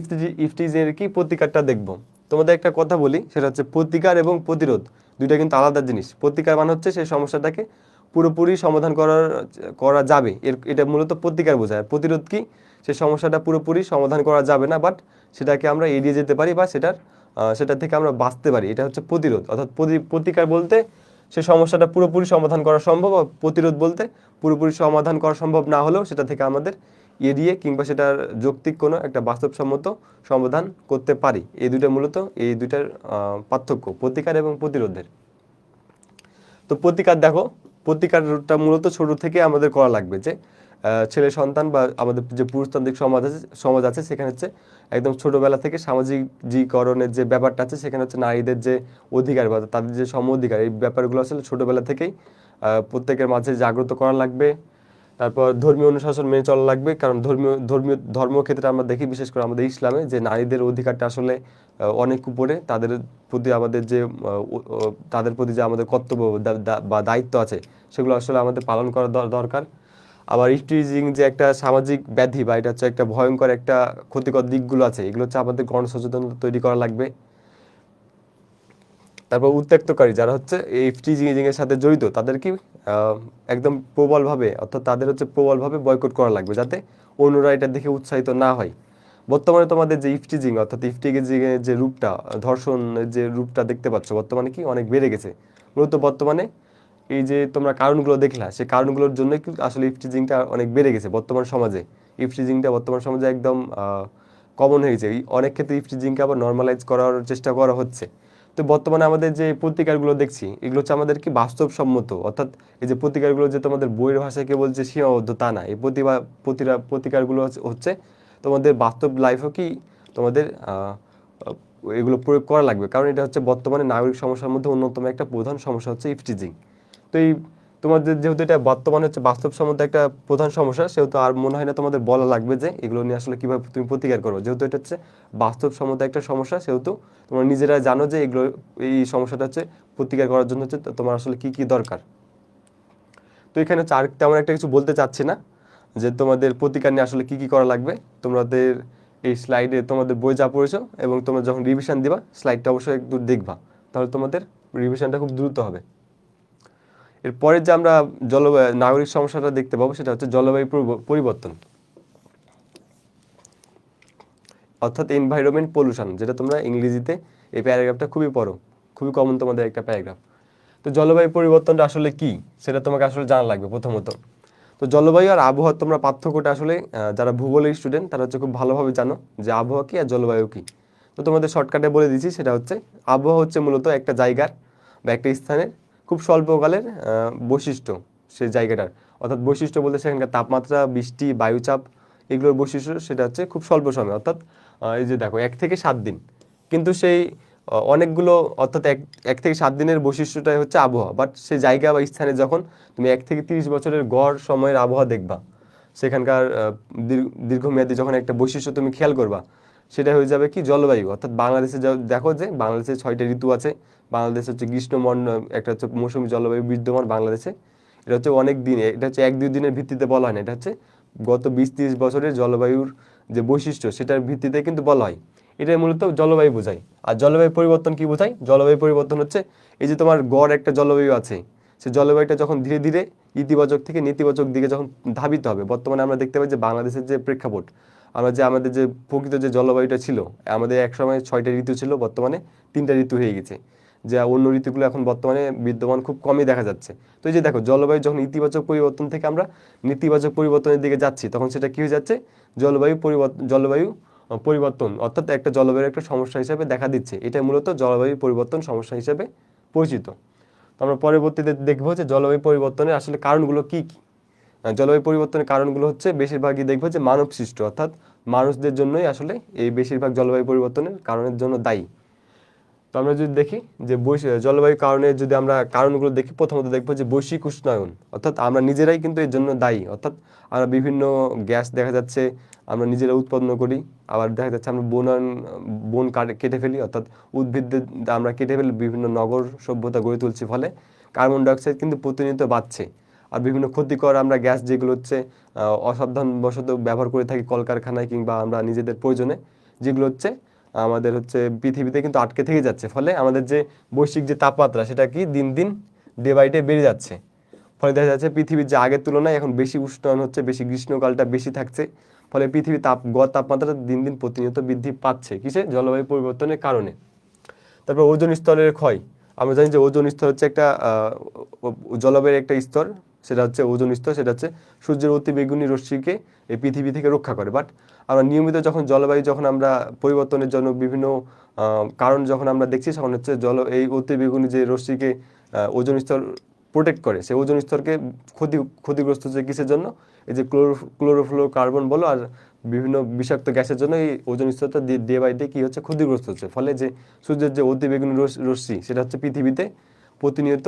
ইফটিজিং এর কি প্রতিকারটা দেখব। তোমাদের একটা কথা বলি, সেটা হচ্ছে প্রতিকার এবং প্রতিরোধ দুইটা কিন্তু আলাদা জিনিস। প্রতিকার মানে হচ্ছে সেই সমস্যাটাকে পুরোপুরি সমাধান করা যাবে, এটা মূলত প্রতিকার বোঝায়। প্রতিরোধ কি, সেই সমস্যাটা পুরোপুরি সমাধান করা যাবে না, বাট সেটাকে আমরা এড়িয়ে যেতে পারি বা সেটা থেকে আমরা বাঁচতে পারি, এটা হচ্ছে প্রতিরোধ। অর্থাৎ প্রতিকার বলতে সে সমস্যাটা পুরোপুরি সমাধান করা সম্ভব, আর প্রতিরোধ বলতে পুরোপুরি সমাধান করা সম্ভব না হলেও সেটা থেকে আমাদের এড়িয়ে কিংবা সেটার যৌক্তিক কোনো একটা বাস্তবসম্মত সমাধান করতে পারি। এই দুইটার পার্থক্য প্রতিকার এবং প্রতিরোধের। তো প্রতিকারটা মূলত ছোট থেকে আমাদের করা লাগবে, যে ছেলে সন্তান বা আমাদের যে পুরুষতান্ত্রিক সমাজ আছে সেখানে হচ্ছে একদম ছোটবেলা থেকে সামাজিকীকরণের যে ব্যাপারটা আছে সেখানে হচ্ছে নারীদের যে অধিকার বা তাদের যে সম অধিকার এই ব্যাপারগুলো আসলে ছোটবেলা থেকেই প্রত্যেকের মাঝে জাগ্রত করা লাগবে। তারপর ধর্মীয় অনুশাসন মেনে চলা লাগবে, কারণ ধর্মক্ষেত্রে আমরা দেখি বিশেষ করে আমাদের ইসলামে যে নারীদের অধিকারটা আসলে অনেক উপরে। তাদের প্রতি আমাদের যে তাদের প্রতি যে আমাদের কর্তব্য বা দায়িত্ব আছে সেগুলো আসলে আমাদের পালন করা দরকার। আবার ইফটিজিং যে একটা সামাজিক ব্যাধি বা এটা হচ্ছে একটা ভয়ঙ্কর একটা ক্ষতিকর দিকগুলো আছে, এগুলো হচ্ছে আমাদের গণসচেতনতা তৈরি করা লাগবে। তারপর উত্ত্যক্তকারী যারা হচ্ছে এই ইফটিজিং এর সাথে জড়িত তাদের কি একদম প্রবলভাবে, অর্থাৎ তাদের হচ্ছে প্রবলভাবে বয়কট করা লাগবে, যাতে অন্যরা এটা দেখে উৎসাহিত না হয়। বর্তমানে তোমাদের যে ইফটিজিং অর্থাৎ ইফটিজিং এর যে রূপটা, ধর্ষণের যে রূপটা দেখতে পাচ্ছ বর্তমানে কি অনেক বেড়ে গেছে। মূলত বর্তমানে এই যে তোমরা কারণগুলো দেখলা সেই কারণগুলোর জন্য কিন্তু আসলে ইফটিজিংটা অনেক বেড়ে গেছে বর্তমান সমাজে। ইফটিজিংটা বর্তমান সমাজে একদম কমন হয়ে গেছে। অনেক ক্ষেত্রে ইফটিজিংকে আবার নর্মালাইজ করার চেষ্টা করা হচ্ছে। তো বর্তমানে আমাদের যে প্রতিকারগুলো দেখছি এগুলো হচ্ছে আমাদের কি বাস্তবসম্মত, অর্থাৎ এই যে প্রতিকারগুলো যে তোমাদের বইয়ের ভাষায় কেবল যে সীমাবদ্ধ তা না, এই প্রতিকারগুলো হচ্ছে তোমাদের বাস্তব লাইফও কি তোমাদের এগুলো প্রয়োগ করা লাগবে, কারণ এটা হচ্ছে বর্তমানে নাগরিক সমস্যার মধ্যে অন্যতম একটা প্রধান সমস্যা হচ্ছে ইফটিজিং। তো এই তোমাদের যেহেতু এটা বর্তমানে হচ্ছে বাস্তবসম্মত একটা প্রধান সমস্যা, সেহেতু আর মনে হয় না তোমাদের বলা লাগবে যে এগুলো নিয়ে আসলে কীভাবে তুমি প্রতিকার করো। যেহেতু এটা হচ্ছে বাস্তবসম্মত একটা সমস্যা সেহেতু তোমরা নিজেরা জানো যে এগুলো এই সমস্যাটা হচ্ছে প্রতিকার করার জন্য হচ্ছে তোমার আসলে কী কী দরকার। তো এখানে হচ্ছে আর তেমন একটা কিছু বলতে চাচ্ছি না যে তোমাদের প্রতিকার নিয়ে আসলে কী কী করা লাগবে। তোমাদের এই স্লাইডে তোমাদের বই যা পড়েছো এবং তোমরা যখন রিভিশন দিবা স্লাইডটা অবশ্যই একটু দেখবা, তাহলে তোমাদের রিভিশনটা খুব দ্রুত হবে। এরপরে যে আমরা নাগরিক সমস্যাটা দেখতে পাবো সেটা হচ্ছে জলবায়ু পরিবর্তন, অর্থাৎ এনভায়রনমেন্ট পলিউশন, যেটা তোমরা ইংরেজিতে এই প্যারাগ্রাফটা খুবই পড়ো, খুবই কমন তোমাদের একটা প্যারাগ্রাফ। তো জলবায়ু পরিবর্তনটা আসলে কি সেটা তোমাকে আসলে জানা লাগবে প্রথমত। তো জলবায়ু আর আবহাওয়ার তোমরা পার্থক্যটা আসলে যারা ভূগোলের স্টুডেন্ট তারা হচ্ছে খুব ভালোভাবে জানো যে আবহাওয়া কি আর জলবায়ু কি। তো তোমাদের শর্টকাটে বলে দিচ্ছি, সেটা হচ্ছে আবহাওয়া হচ্ছে মূলত একটা জায়গার বা একটা স্থানের খুব স্বল্পকালের বৈশিষ্ট্য সেই জায়গাটার, অর্থাৎ বৈশিষ্ট্য বলতে সেখানকার তাপমাত্রা, বৃষ্টি, বায়ুচাপ, এগুলোর বৈশিষ্ট্য সেটা হচ্ছে খুব স্বল্প সময়, অর্থাৎ এই যে দেখো 1 থেকে 7 দিন। কিন্তু সেই অনেকগুলো অর্থাৎ এক থেকে 7 দিনের বৈশিষ্ট্যটাই হচ্ছে আবহাওয়া, বাট সেই জায়গা বা স্থানে যখন তুমি 1 থেকে 30 বছরের গড় সময়ের আবহাওয়া দেখবা, সেখানকার দীর্ঘমেয়াদী যখন একটা বৈশিষ্ট্য তুমি খেয়াল করবা, সেটা হয়ে যাবে কি জলবায়ু। অর্থাৎ বাংলাদেশে দেখো যে বাংলাদেশে 6টা ঋতু আছে। বাংলাদেশ হচ্ছে একটা হচ্ছে মৌসুমী জলবায়ু বিদ্যমান বাংলাদেশে। এটা হচ্ছে অনেক দিন, এটা হচ্ছে 1-2 দিনের ভিত্তিতে বলা হয় না, এটা হচ্ছে গত 20-30 বছরের জলবায়ুর যে বৈশিষ্ট্য সেটার ভিত্তিতে কিন্তু বলা হয়। এটাই মূলত জলবায়ু বোঝায়। আর জলবায়ু পরিবর্তন কি বোঝায়? জলবায়ু পরিবর্তন হচ্ছে এই যে তোমার গড় একটা জলবায়ু আছে, সেই জলবায়ুটা যখন ধীরে ধীরে ইতিবাচক থেকে নেতিবাচক দিকে যখন ধাবিত হবে। বর্তমানে আমরা দেখতে পাই যে বাংলাদেশের যে প্রেক্ষাপট, আমাদের যে প্রকৃত যে জলবায়ুটা ছিল, আমাদের একসময় 6টা ঋতু ছিল, বর্তমানে 3টা ঋতু হয়ে গেছে, যা অন্য ঋতুগুলো এখন বর্তমানে বিদ্যমান খুব কমই দেখা যাচ্ছে। তো এই যে দেখো জলবায়ু যখন ইতিবাচক পরিবর্তন থেকে আমরা নেতিবাচক পরিবর্তনের দিকে যাচ্ছি, তখন সেটা কি হয়ে যাচ্ছে? জলবায়ু পরিবর্তন, অর্থাৎ একটা জলবায়ুর একটা সমস্যা হিসেবে দেখা দিচ্ছে। এটা মূলত জলবায়ু পরিবর্তন সমস্যা হিসেবে পরিচিত। তো আমরা পরবর্তীতে দেখবো যে জলবায়ু পরিবর্তনের আসলে কারণগুলো কি কি। জলবায়ু পরিবর্তনের কারণগুলো হচ্ছে বেশিরভাগই দেখবো যে মানব সৃষ্ট, অর্থাৎ মানুষদের জন্যই আসলে এই বেশিরভাগ জলবায়ু পরিবর্তনের কারণের জন্য দায়ী। তো আমরা যদি দেখি যে জলবায়ু কারণে যদি আমরা কারণগুলো দেখি, প্রথমত দেখবো যে বৈশ্বিক উষ্ণায়ন, অর্থাৎ আমরা নিজেরাই কিন্তু এর জন্য দায়ী। অর্থাৎ আমরা বিভিন্ন গ্যাস দেখা যাচ্ছে আমরা নিজেরা উৎপন্ন করি, আবার দেখা যাচ্ছে আমরা বন কেটে ফেলি, অর্থাৎ উদ্ভিদদের আমরা কেটে ফেলি, বিভিন্ন নগর সভ্যতা গড়ে তুলছি, ফলে কার্বন ডাইঅক্সাইড কিন্তু প্রতিনিয়ত বাড়ছে। আর বিভিন্ন ক্ষতিকর আমরা গ্যাস যেগুলো হচ্ছে অসাবধানবশত ব্যবহার করে থাকি কলকারখানায় কিংবা আমরা নিজেদের প্রয়োজনে, যেগুলো হচ্ছে আমাদের হচ্ছে পৃথিবীতে কিন্তু আটকে থেকে যাচ্ছে। ফলে আমাদের যে বৈশ্বিক যে তাপমাত্রা সেটা কি দিন দিন ডে বাই ডে বেড়ে যাচ্ছে। ফলে দেখা যাচ্ছে পৃথিবীর যে আগের তুলনায় এখন বেশি উষ্ণায়ন হচ্ছে, বেশি গ্রীষ্মকালটা বেশি থাকছে। ফলে পৃথিবীর গড় তাপমাত্রা দিন দিন প্রতিনিয়ত বৃদ্ধি পাচ্ছে, কিসে? জলবায়ু পরিবর্তনের কারণে। তারপর ওজোন স্তরের ক্ষয়। আমরা জানি যে ওজোন স্তর হচ্ছে একটা জলবায়ুর একটা স্তর, সেটা হচ্ছে ওজোন স্তর। সেটা হচ্ছে সূর্যের অতিবেগুনি রশ্মিকে এই পৃথিবী থেকে রক্ষা করে। বাট আমরা নিয়মিত যখন যখন আমরা পরিবর্তনের জন্য বিভিন্ন কারণ যখন আমরা দেখছি, তখন হচ্ছে এই অতিবেগুনি যে রশ্মিকে ওজোন স্তর প্রোটেক্ট করে, সে ওজোন স্তরকে ক্ষতিগ্রস্ত হচ্ছে কিসের জন্য? এই যে ক্লোরোফ্লোরোকার্বন বলো আর বিভিন্ন বিষাক্ত গ্যাসের জন্য এই ওজোন স্তরটা ডে বাই ডে কি হচ্ছে? ক্ষতিগ্রস্ত হচ্ছে। ফলে যে সূর্যের যে অতিবেগুনি রশ্মি সেটা হচ্ছে পৃথিবীতে প্রতিনিয়ত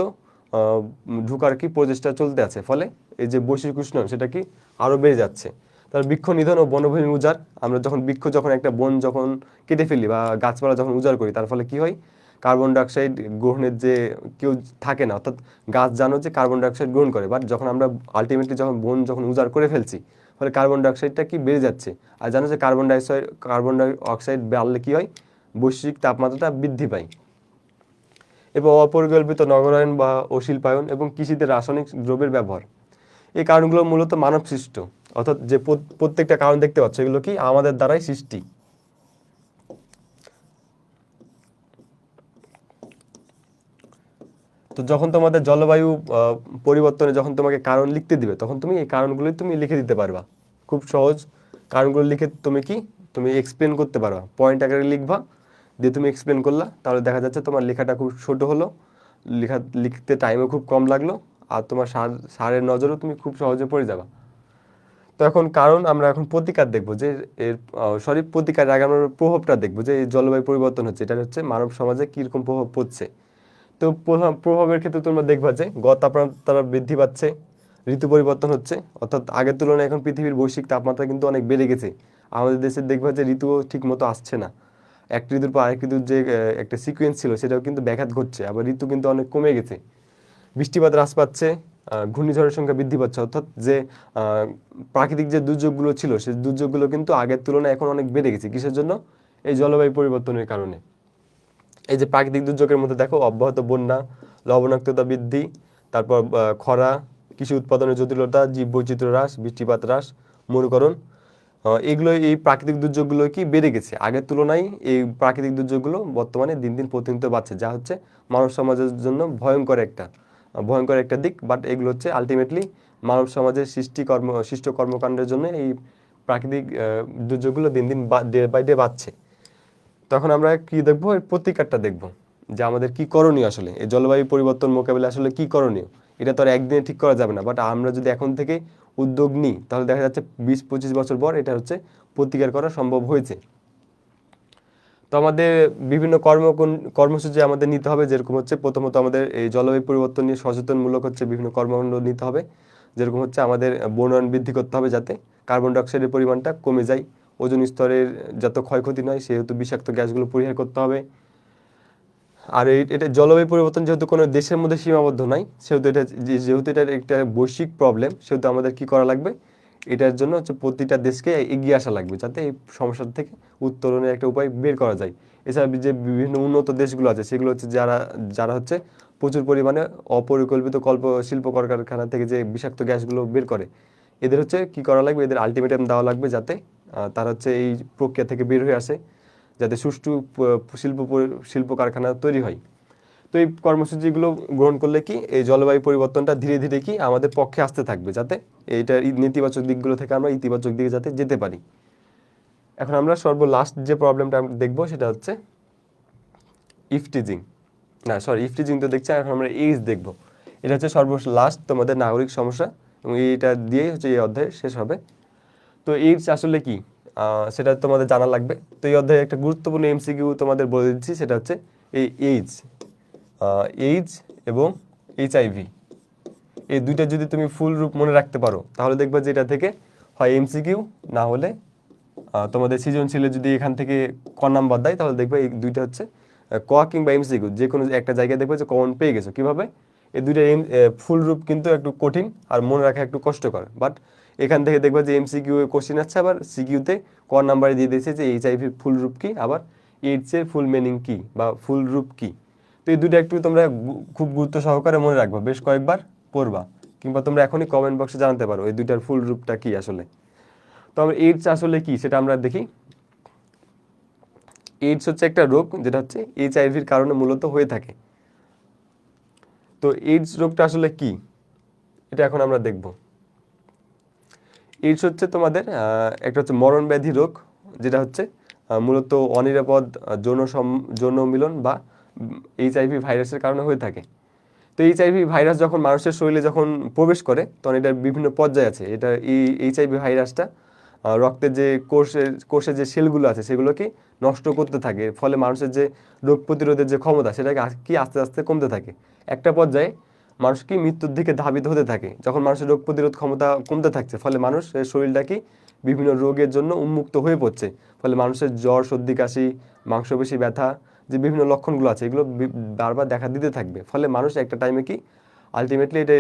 ঢুকার কি প্রচেষ্টা চলতে আছে, ফলে এই যে বৈশ্বিক উষ্ণায়ন সেটা কি আরও বেড়ে যাচ্ছে। তার বৃক্ষ নিধন ও বনভূমি উজাড়, আমরা যখন যখন একটা বন যখন কেটে ফেলি বা গাছপালা যখন উজাড় করি, তার ফলে কি হয়? কার্বন ডাইঅক্সাইড গ্রহণের যে কেউ থাকে না, অর্থাৎ গাছ জানো যে কার্বন ডাইঅক্সাইড গ্রহণ করে, বাট যখন আমরা আলটিমেটলি যখন বন যখন উজাড় করে ফেলছি, ফলে কার্বন ডাইঅক্সাইডটা কি বেড়ে যাচ্ছে। আর জানো যে কার্বন ডাইঅক্সাইড বাড়লে কি হয়? বৈশ্বিক তাপমাত্রাটা বৃদ্ধি পায়। এবং অপরিকল্পিত নগরায়ন ও শিল্পায়ন এবং কৃষিতে রাসায়নিক দ্রব্যের ব্যবহার, এই কারণগুলো মূলত মানব সৃষ্ট। অর্থাৎ যে প্রত্যেকটা কারণ দেখতে পাচ্ছ এগুলো কি আমাদের দ্বারাই সৃষ্টি। তো যখন তোমাদের জলবায়ু পরিবর্তনে যখন তোমাকে কারণ লিখতে দিবে, তখন তুমি এই কারণগুলোই তুমি লিখে দিতে পারবা। খুব সহজ, কারণগুলো লিখে তুমি এক্সপ্লেন করতে পারবা। পয়েন্ট আকারে লিখবা, দিয়ে তুমি এক্সপ্লেন করলা, তাহলে দেখা যাচ্ছে তোমার লেখাটা খুব ছোট হলো, লিখতে টাইমও খুব কম লাগলো, আর তোমার স্যারের নজরও তুমি খুব সহজে পড়ে যাবা। তো এখন আমরা এখন প্রতিকার দেখবো যে এর প্রতিকার আগে আমরা প্রভাবটা দেখবো যে এই জলবায়ু পরিবর্তন হচ্ছে, এটা হচ্ছে মানব সমাজে কীরকম প্রভাব পড়ছে। তো প্রভাবের ক্ষেত্রে তোমরা দেখবা যে তাপমাত্রা বৃদ্ধি পাচ্ছে, ঋতু পরিবর্তন হচ্ছে, অর্থাৎ আগের তুলনায় এখন পৃথিবীর বৈশ্বিক তাপমাত্রা কিন্তু অনেক বেড়ে গেছে। আমাদের দেশে দেখবা যে ঋতুও ঠিক মতো আসছে না, এক ঋতুর পর আরেক ঋতুর যে একটা সিকোয়েন্স ছিল সেটাও কিন্তু ব্যাঘাত ঘটছে, আবার ঋতু কিন্তু অনেক কমে গেছে। বৃষ্টিপাত হ্রাস পাচ্ছে, ঘূর্ণিঝড়ের সংখ্যা বৃদ্ধি পাচ্ছে, অর্থাৎ যে প্রাকৃতিক যে দুর্যোগগুলো ছিল সেই দুর্যোগগুলো কিন্তু আগের তুলনায় এখন অনেক বেড়ে গেছে। কিসের জন্য? এই জলবায়ু পরিবর্তনের কারণে। এই যে প্রাকৃতিক দুর্যোগের মধ্যে দেখো অব্যাহত বন্যা, লবণাক্ততা বৃদ্ধি, তারপর খরা, কৃষি উৎপাদনের জটিলতা, জীববৈচিত্র্য হ্রাস, বৃষ্টিপাত হ্রাস, মরুকরণ, এই প্রাকৃতিক দুর্যোগগুলো কি বেড়ে গেছে। আগের তুলনায় এই প্রাকৃতিক দুর্যোগগুলো বর্তমানে দিন দিন প্রতিনিয়ত বাড়ছে, যা হচ্ছে মানব সমাজের জন্য ভয়ঙ্কর একটা দিক। বাট এগুলো হচ্ছে আলটিমেটলি মানব সমাজের সৃষ্ট কর্মকাণ্ডের জন্য এই প্রাকৃতিক দুর্যোগগুলো দিন দিন ডে বাই ডে বাড়ছে। তখন আমরা কি দেখবো? এর প্রতিকারটা দেখবো যে আমাদের কি করণীয়, আসলে এই জলবায়ু পরিবর্তন মোকাবেলা আসলে কি করণীয়। এটা তো আর একদিনে ঠিক করা যাবে না, বাট আমরা যদি এখন থেকে উদ্যোগ নিই তাহলে দেখা যাচ্ছে 20-25 বছর পর এটা হচ্ছে প্রতিকার করা সম্ভব হয়েছে। তো আমাদের বিভিন্ন কর্মসূচি আমাদের নিতে হবে, যেরকম হচ্ছে প্রথমত আমাদের এই জলবায়ু পরিবর্তন নিয়ে সচেতনমূলক হচ্ছে বিভিন্ন কর্মকাণ্ড নিতে হবে। যেরকম হচ্ছে আমাদের বনায়ন বৃদ্ধি করতে হবে যাতে কার্বন ডাইঅক্সাইডের পরিমাণটা কমে যায়, ওজোন স্তরের যত ক্ষয়ক্ষতি নয় সেহেতু বিষাক্ত গ্যাসগুলো পরিহার করতে হবে। আর এটা জলবায়ু পরিবর্তন যেহেতু কোনো দেশের মধ্যে সীমাবদ্ধ নয়, যেহেতু এটার একটা বৈশ্বিক প্রবলেম, সেহেতু আমাদের কি করা লাগবে? এটার জন্য হচ্ছে প্রতিটা দেশকে এগিয়ে আসা লাগবে যাতে এই সমস্যা থেকে উত্তরণের একটা উপায় বের করা যায়। এছাড়া যে বিভিন্ন উন্নত দেশগুলো আছে সেগুলো হচ্ছে যারা হচ্ছে প্রচুর পরিমাণে অপরিকল্পিত শিল্প কলকারখানা থেকে যে বিষাক্ত গ্যাসগুলো বের করে, এদের হচ্ছে কি করা লাগবে? এদের আলটিমেটাম দেওয়া লাগবে যাতে তারা হচ্ছে এই প্রক্রিয়া থেকে বের হয়ে আসে, যাতে সুষ্ঠু শিল্প কারখানা তৈরি হয়। তো এই কর্মসূচিগুলো গ্রহণ করলে কি এই জলবায়ু পরিবর্তনটা ধীরে ধীরে কি আমাদের পক্ষে আসতে থাকবে, যাতে এইটার নেতিবাচক দিকগুলো থেকে আমরা ইতিবাচক দিকে যাতে যেতে পারি। এখন আমরা লাস্ট যে প্রবলেমটা আমরা দেখবো সেটা হচ্ছে ইফটিজিং তো দেখছি, এখন আমরা এইডস দেখবো। এটা হচ্ছে লাস্ট তোমাদের নাগরিক সমস্যা, এবং এইটা দিয়েই হচ্ছে এই অধ্যায় শেষ হবে। তো এইডস আসলে কি সেটা তোমাদের জানা লাগবে। তো এই অধ্যায়ে একটা গুরুত্বপূর্ণ এমসিকিউ তোমাদের বলে দিচ্ছি, সেটা হচ্ছে এই এইডস এবং এইচআইভি, এই দুইটা যদি তুমি ফুল রূপ মনে রাখতে পারো তাহলে দেখবে যে এটা থেকে হয় এমসিকিউ, না হলে তোমাদের সৃজনশীলে যদি এখান থেকে ক নাম্বার দেয় তাহলে দেখবে এই দুইটা হচ্ছে ক কিংবা এমসিকিউ যে কোনো একটা জায়গায় দেখবে যে কমন পেয়ে গেছো। কিভাবে? এই দুইটা ফুল রূপ কিন্তু একটু কঠিন আর মনে রাখা একটু কষ্টকর, বাট এখান থেকে দেখবে যে এমসিকিউ কোশ্চেন আছে, আবার সিকিউতে ক নাম্বারে দিয়ে দিয়েছে যে এইচআইভির ফুল রূপ কি, আবার এইডস এর ফুল মিনিং কি বা ফুল রূপ কি। তো এই দুটো একটু তোমরা খুব গুরুত্ব সহকারে মনে রাখবা, বেশ কয়েকবার পড়বা, কিংবা তোমরা এখনই কমেন্ট বক্সে জানাতে পারো এই দুইটার ফুল রূপটা কি আসলে। তো আমরা এইডস আসলে কি সেটা আমরা দেখি। এইডস হচ্ছে একটা রোগ যেটা হচ্ছে এইচআইভির কারণে মূলত হয়ে থাকে। তো এইডস রোগটা আসলে কি এটা এখন আমরা দেখব। এইডস হচ্ছে তোমাদের একটা হচ্ছে মরণ ব্যাধি রোগ, যেটা হচ্ছে মূলত অনিরাপদ যৌন মিলন বা এইচআইভি ভাইরাসের কারণে হয়ে থাকে। তো এইচআইভি ভাইরাস যখন মানুষের শরীরে যখন প্রবেশ করে তখন এটার বিভিন্ন পর্যায়ে আছে। এটা এই এইচআইভি ভাইরাসটা রক্তের যে কোষের যে সেলগুলো আছে সেগুলোকে নষ্ট করতে থাকে, ফলে মানুষের যে রোগ প্রতিরোধের যে ক্ষমতা সেটাকে কি আস্তে আস্তে কমতে থাকে। একটা পর্যায়ে মানুষ কি মৃত্যুর দিকে ধাবিত হতে থাকে। যখন মানুষের রোগ প্রতিরোধ ক্ষমতা কমতে থাকছে ফলে মানুষের শরীরটা কি বিভিন্ন রোগের জন্য উন্মুক্ত হয়ে পড়ছে, ফলে মানুষের জ্বর, সর্দি, কাশি, মাংসপেশি ব্যথা যে বিভিন্ন লক্ষণগুলো আছে এগুলো বারবার দেখা দিতে থাকবে। ফলে মানুষ একটা টাইমে কি আলটিমেটলি এটা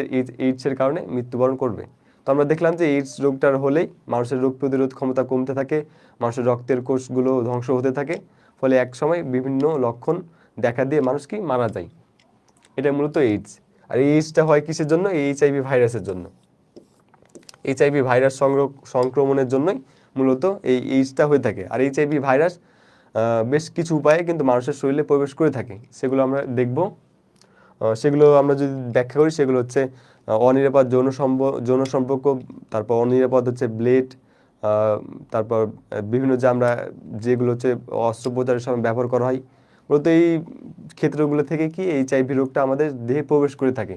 এইডসের কারণে মৃত্যুবরণ করবে। তো আমরা দেখলাম যে এইডস রোগটার হলেই মানুষের রোগ প্রতিরোধ ক্ষমতা কমতে থাকে, মানুষের রক্তের কোষগুলো ধ্বংস হতে থাকে, ফলে এক সময় বিভিন্ন লক্ষণ দেখা দিয়ে মানুষ কি মারা যায়। এটা মূলত এইডস। আর এই এইডসটা হয় কিসের জন্য? এই এইচআইভি ভাইরাসের জন্য। এইচআইভি ভাইরাস সংক্রমণের জন্যই মূলত এই এইডসটা হয়ে থাকে। আর এইচআইভি ভাইরাস বেশ কিছু উপায়ে কিন্তু মানুষের শরীরে প্রবেশ করে থাকে, সেগুলো আমরা দেখব। সেগুলো আমরা যদি ব্যাখ্যা করি সেগুলো হচ্ছে অনিরাপদ যৌন সম্পর্ক, তারপর অনিরাপদ হচ্ছে ব্লেড, তারপর বিভিন্ন যে আমরা যেগুলো হচ্ছে অস্ত্রোপচারের সময় ব্যবহার করা হয়, মূলত এই ক্ষেত্রগুলো থেকে কি এইচআইভি রোগটা আমাদের দেহে প্রবেশ করে থাকে।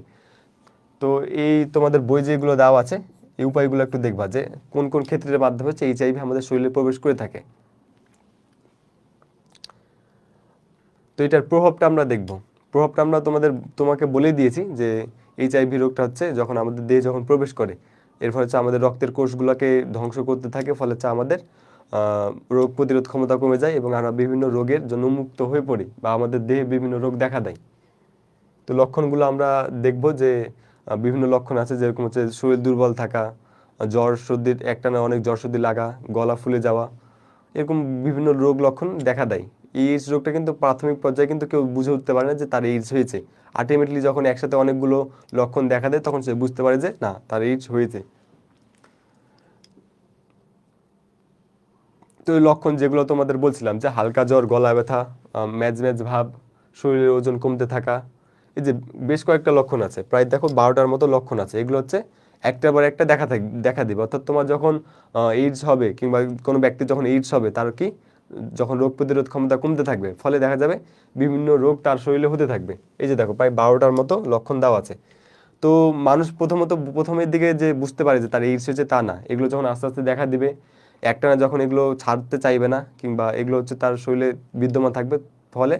তো এই তোমাদের বই যেগুলো দেওয়া আছে এই উপায়গুলো একটু দেখবা যে কোন কোন ক্ষেত্রের মাধ্যমে হচ্ছে এইচআইভি আমাদের শরীরে প্রবেশ করে থাকে। তো এটার প্রভাবটা আমরা দেখব। প্রভাবটা আমরা তোমাকে বলে দিয়েছি যে এইচআইভি রোগটা হচ্ছে যখন আমাদের দেহে যখন প্রবেশ করে এর ফলে হচ্ছে আমাদের রক্তের কোষগুলোকে ধ্বংস করতে থাকে, ফলে হচ্ছে আমাদের রোগ প্রতিরোধ ক্ষমতা কমে যায় এবং আমরা বিভিন্ন রোগের জন্য উন্মুক্ত হয়ে পড়ি বা আমাদের দেহে বিভিন্ন রোগ দেখা দেয়। তো লক্ষণগুলো আমরা দেখব যে বিভিন্ন লক্ষণ আছে, যেরকম হচ্ছে শরীর দুর্বল থাকা, জ্বর সর্দির একটানা অনেক জ্বর সর্দি লাগা, গলা ফুলে যাওয়া, এরকম বিভিন্ন রোগ লক্ষণ দেখা দেয়। এই এইডস রোগটা কিন্তু প্রাথমিক পর্যায়ে কিন্তু কেউ বুঝে উঠতে পারে না যে তার এইডস হয়েছে। আলটিমেটলি যখন একসাথে অনেকগুলো লক্ষণ দেখা দেয় তখন সে বুঝতে পারে যে না, তার এইডস হয়েছে। তো এই লক্ষণ যেগুলো তোমাদের বলছিলাম যে হালকা জ্বর, গলা ব্যথা, ম্যাজ ম্যাজ ভাব, শরীরের ওজন কমতে থাকা, এই যে বেশ কয়েকটা লক্ষণ আছে, প্রায় দেখো 12টার মতো লক্ষণ আছে। এগুলো হচ্ছে একটার পর একটা দেখা দিবে। অর্থাৎ তোমার যখন এইডস হবে কিংবা কোনো ব্যক্তির যখন এইডস হবে তার কি যখন রোগ প্রতিরোধ ক্ষমতা কমতে থাকবে, ফলে দেখা যাবে বিভিন্ন রোগ তার শরীরে হতে থাকবে। এই যে দেখো প্রায় 12টার মতো লক্ষণ দেওয়া আছে। তো মানুষ প্রথমের দিকে যে বুঝতে পারে যে তার এইডস হয়েছে তা না, এগুলো যখন আস্তে আস্তে দেখা দিবে, একটানা যখন এগুলো ছাড়তে চাইবে না কিংবা এগুলো হচ্ছে তার শরীরে বিদ্যমান থাকবে, ফলে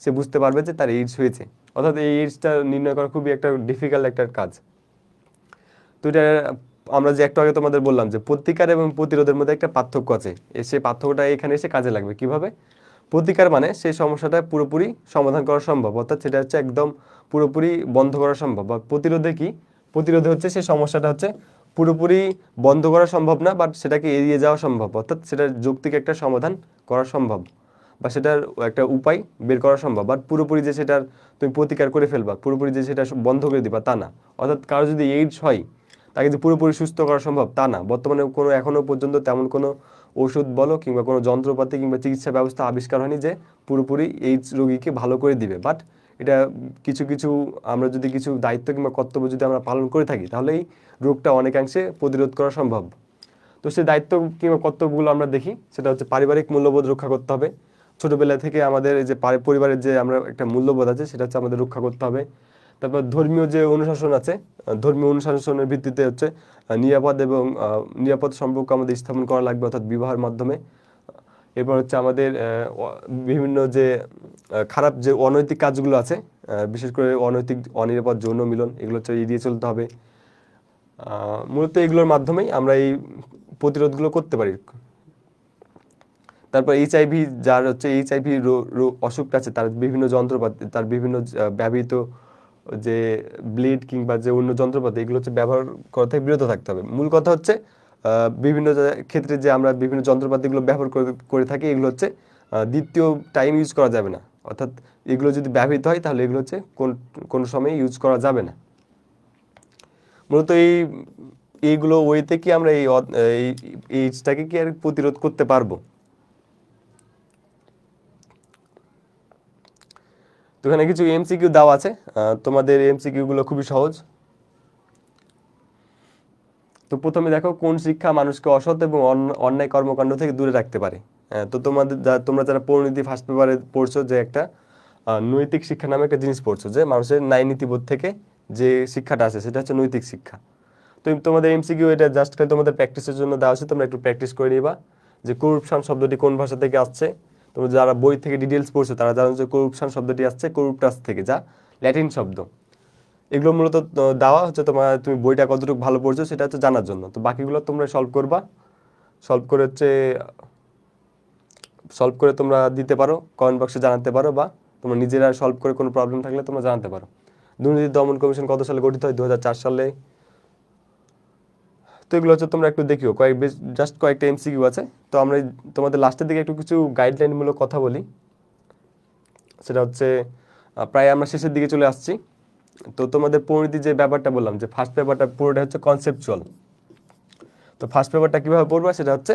সে বুঝতে পারবে যে তার এইডস হয়েছে। অর্থাৎ এই এইডসটা নির্ণয় করা খুবই একটা ডিফিকাল্ট একটা কাজ। তো এটা আমরা যে একটু আগে তোমাদের বললাম যে প্রতিকার এবং প্রতিরোধের মধ্যে একটা পার্থক্য আছে, সেই পার্থক্যটা এখানে এসে কাজে লাগবে। কিভাবে? প্রতিকার মানে সেই সমস্যাটা পুরোপুরি সমাধান করা সম্ভব, অর্থাৎ সেটা হচ্ছে একদম পুরোপুরি বন্ধ করা সম্ভব। বা প্রতিরোধে কি? প্রতিরোধে হচ্ছে সেই সমস্যাটা হচ্ছে পুরোপুরি বন্ধ করা সম্ভব না, বাট সেটাকে এড়িয়ে যাওয়া সম্ভব, অর্থাৎ সেটার যৌক্তিক একটা সমাধান করা সম্ভব বা সেটার একটা উপায় বের করা সম্ভব। বাট পুরোপুরি যে সেটার তুমি প্রতিকার করে ফেলবা, পুরোপুরি যে সেটা বন্ধ করে দিবা তা না। অর্থাৎ কারো যদি এইডস হয় তাকে যে পুরোপুরি সুস্থ করা সম্ভব তা না। বর্তমানে এখনো পর্যন্ত তেমন কোনো ওষুধ বলো কিংবা কোনো যন্ত্রপাতি কিংবা চিকিৎসা ব্যবস্থা আবিষ্কার হয়নি যে পুরোপুরি এইডস রোগীকে ভালো করে দিবে। বাট এটা কিছু কিছু আমরা যদি কিছু দায়িত্ব কিংবা কর্তব্য যদি আমরা পালন করে থাকি তাহলে এই রোগটা অনেকাংশে প্রতিরোধ করা সম্ভব। তো সেই দায়িত্ব কিংবা কর্তব্যগুলো আমরা দেখি, সেটা হচ্ছে পারিবারিক মূল্যবোধ রক্ষা করতে হবে। ছোটবেলা থেকে আমাদের এই যে পরিবারের যে আমরা একটা মূল্যবোধ আছে সেটা হচ্ছে আমাদের রক্ষা করতে হবে। তারপর ধর্মীয় যে অনুশাসন আছে, ধর্মীয় অনুশাসনের ভিত্তিতে হচ্ছে নিরাপদ সম্পর্ক আমাদের স্থাপন করা লাগবে, অর্থাৎ বিবাহের মাধ্যমে। এরপর হচ্ছে আমাদের বিভিন্ন যে খারাপ যে অনৈতিক কাজগুলো আছে, বিশেষ করে অনিরাপদ যৌন মিলন, এগুলো হচ্ছে এড়িয়ে চলতে হবে। মূলত এগুলোর মাধ্যমেই আমরা এই প্রতিরোধগুলো করতে পারি। তারপর এইচআইভি যার হচ্ছে এইচআইভি অসুখটা আছে তার বিভিন্ন যন্ত্রপাতি, তার বিভিন্ন ব্যবহৃত যে ব্লেড কিংবা যে অন্য যন্ত্রপাতি এগুলো হচ্ছে ব্যবহার করা থেকে বিরত থাকতে হবে। মূল কথা হচ্ছে বিভিন্ন ক্ষেত্রে যে আমরা বিভিন্ন যন্ত্রপাতিগুলো ব্যবহার করে থাকি এগুলো হচ্ছে দ্বিতীয় টাইম ইউজ করা যাবে না। অর্থাৎ এগুলো যদি ব্যবহৃত হয় তাহলে এগুলো হচ্ছে কোনো সময় ইউজ করা যাবে না। মূলত এইগুলো ওয়েতে কি আমরা এইচটাকে কি আর প্রতিরোধ করতে পারবো? তো এখানে কিছু এমসিকিউ দেওয়া আছে, তোমাদের এমসিকিউ গুলো খুবই সহজ। তো প্রথমে দেখো, কোন শিক্ষা মানুষকে অসৎ এবং অন্যায় কর্মকাণ্ড থেকে দূরে রাখতে পারে? তো তোমরা যারা পরিণতি ফার্স্ট পেপারে পড়ছো যে একটা নৈতিক শিক্ষা নামে একটা জিনিস পড়ছো, যে মানুষের ন্যায় নীতিবোধ থেকে যে শিক্ষাটা আছে সেটা হচ্ছে নৈতিক শিক্ষা। তো তোমাদের এমসিকিউ এটা জাস্ট খালি তোমাদের প্র্যাকটিসের জন্য দেওয়া আছে, তোমরা একটু প্র্যাকটিস করে নিবা যে করুপশন শব্দটি কোন ভাষা থেকে আসছে। তোমরা যারা বই থেকে ডিটেলস পড়ছো তারা জানো যে করুপশন শব্দটি আসছে করুপটাস থেকে, যা ল্যাটিন শব্দ। এগুলো মূলত দেওয়া হচ্ছে তোমার, তুমি বইটা কতটুকু ভালো পড়ছো সেটা হচ্ছে জানার জন্য। তো বাকিগুলো তোমরা সলভ করবা, সলভ করে হচ্ছে সলভ করে তোমরা দিতে পারো, কমেন্ট বক্সে জানাতে পারো, বা তোমরা নিজেরা সলভ করে কোনো প্রবলেম থাকলে তোমরা জানাতে পারো। দুর্নীতি দমন কমিশন কত সালে গঠিত হয়? 2004 সালে। তো এগুলো হচ্ছে তোমরা একটু দেখিও, জাস্ট কয়েকটা এমসিকিউ আছে। তো আমরা তোমাদের লাস্টের দিকে একটু কিছু গাইডলাইনমূলক কথা বলি, সেটা হচ্ছে প্রায় আমরা শেষের দিকে চলে আসছি। তো তোমাদের পরিণতি যে ব্যাপারটা বললাম, যে ফার্স্ট পেপারটা পুরোটা হচ্ছে কনসেপচুয়াল। তো ফার্স্ট পেপারটা কীভাবে পড়বা সেটা হচ্ছে,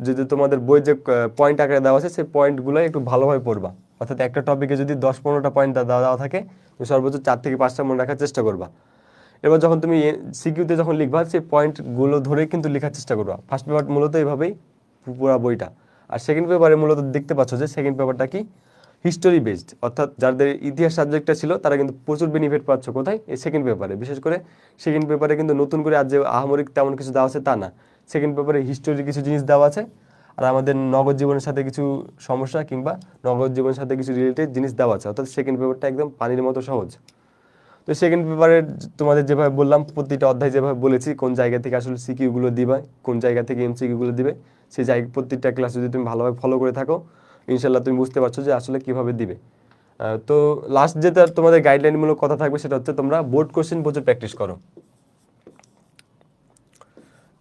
যদি তোমাদের বই যে পয়েন্ট আকারে দেওয়া আছে সেই পয়েন্টগুলো একটু ভালোভাবে পড়বা। অর্থাৎ একটা টপিকে যদি 10-15টা পয়েন্ট দেওয়া থাকে, তুমি সর্বোচ্চ 4 থেকে 5টা মনে রাখার চেষ্টা করবা। এবার যখন তুমি সিকিউতে যখন লিখবা, সেই পয়েন্টগুলো ধরেই কিন্তু লেখার চেষ্টা করবা। ফার্স্ট পেপার মূলত এইভাবেই পুরো বইটা। আর সেকেন্ড পেপারে মূলত দেখতে পাচ্ছ যে সেকেন্ড পেপারটা কি হিস্টোরি বেসড, অর্থাৎ যাদের ইতিহাস সাবজেক্টটা ছিল তারা কিন্তু প্রচুর বেনিফিট পাচ্ছ কোথায়, এই সেকেন্ড পেপারে। বিশেষ করে সেকেন্ড পেপারে কিন্তু নতুন করে আজ যে আহামরিক তেমন কিছু দেওয়া আছে তা না, সেকেন্ড পেপারে হিস্টোরির কিছু জিনিস দেওয়া আছে, আর আমাদের নগদ জীবনের সাথে কিছু সমস্যা কিংবা নগদ জীবনের সাথে কিছু রিলেটেড জিনিস দেওয়া আছে। অর্থাৎ সেকেন্ড পেপারটা একদম পানির মতো সহজ। তো সেকেন্ড পেপারে তোমাদের যেভাবে বললাম, প্রতিটা অধ্যায় যেভাবে বলেছি কোন জায়গা থেকে আসলে সিকিউগুলো দিবে, কোন জায়গা থেকে এমসিকিউগুলো দিবে, সেই জায়গা প্রত্যেকটা ক্লাস যদি তুমি ভালোভাবে ফলো করে থাকো, ইনশাল্লাহ তুমি বুঝতে পারছো যে আসলে কিভাবে দিবে। তো লাস্ট যেটা তোমাদের গাইডলাইনমূলক কথা থাকবে সেটা হচ্ছে তোমরা বোর্ড কোশ্চেন প্রচুর প্র্যাকটিস করো।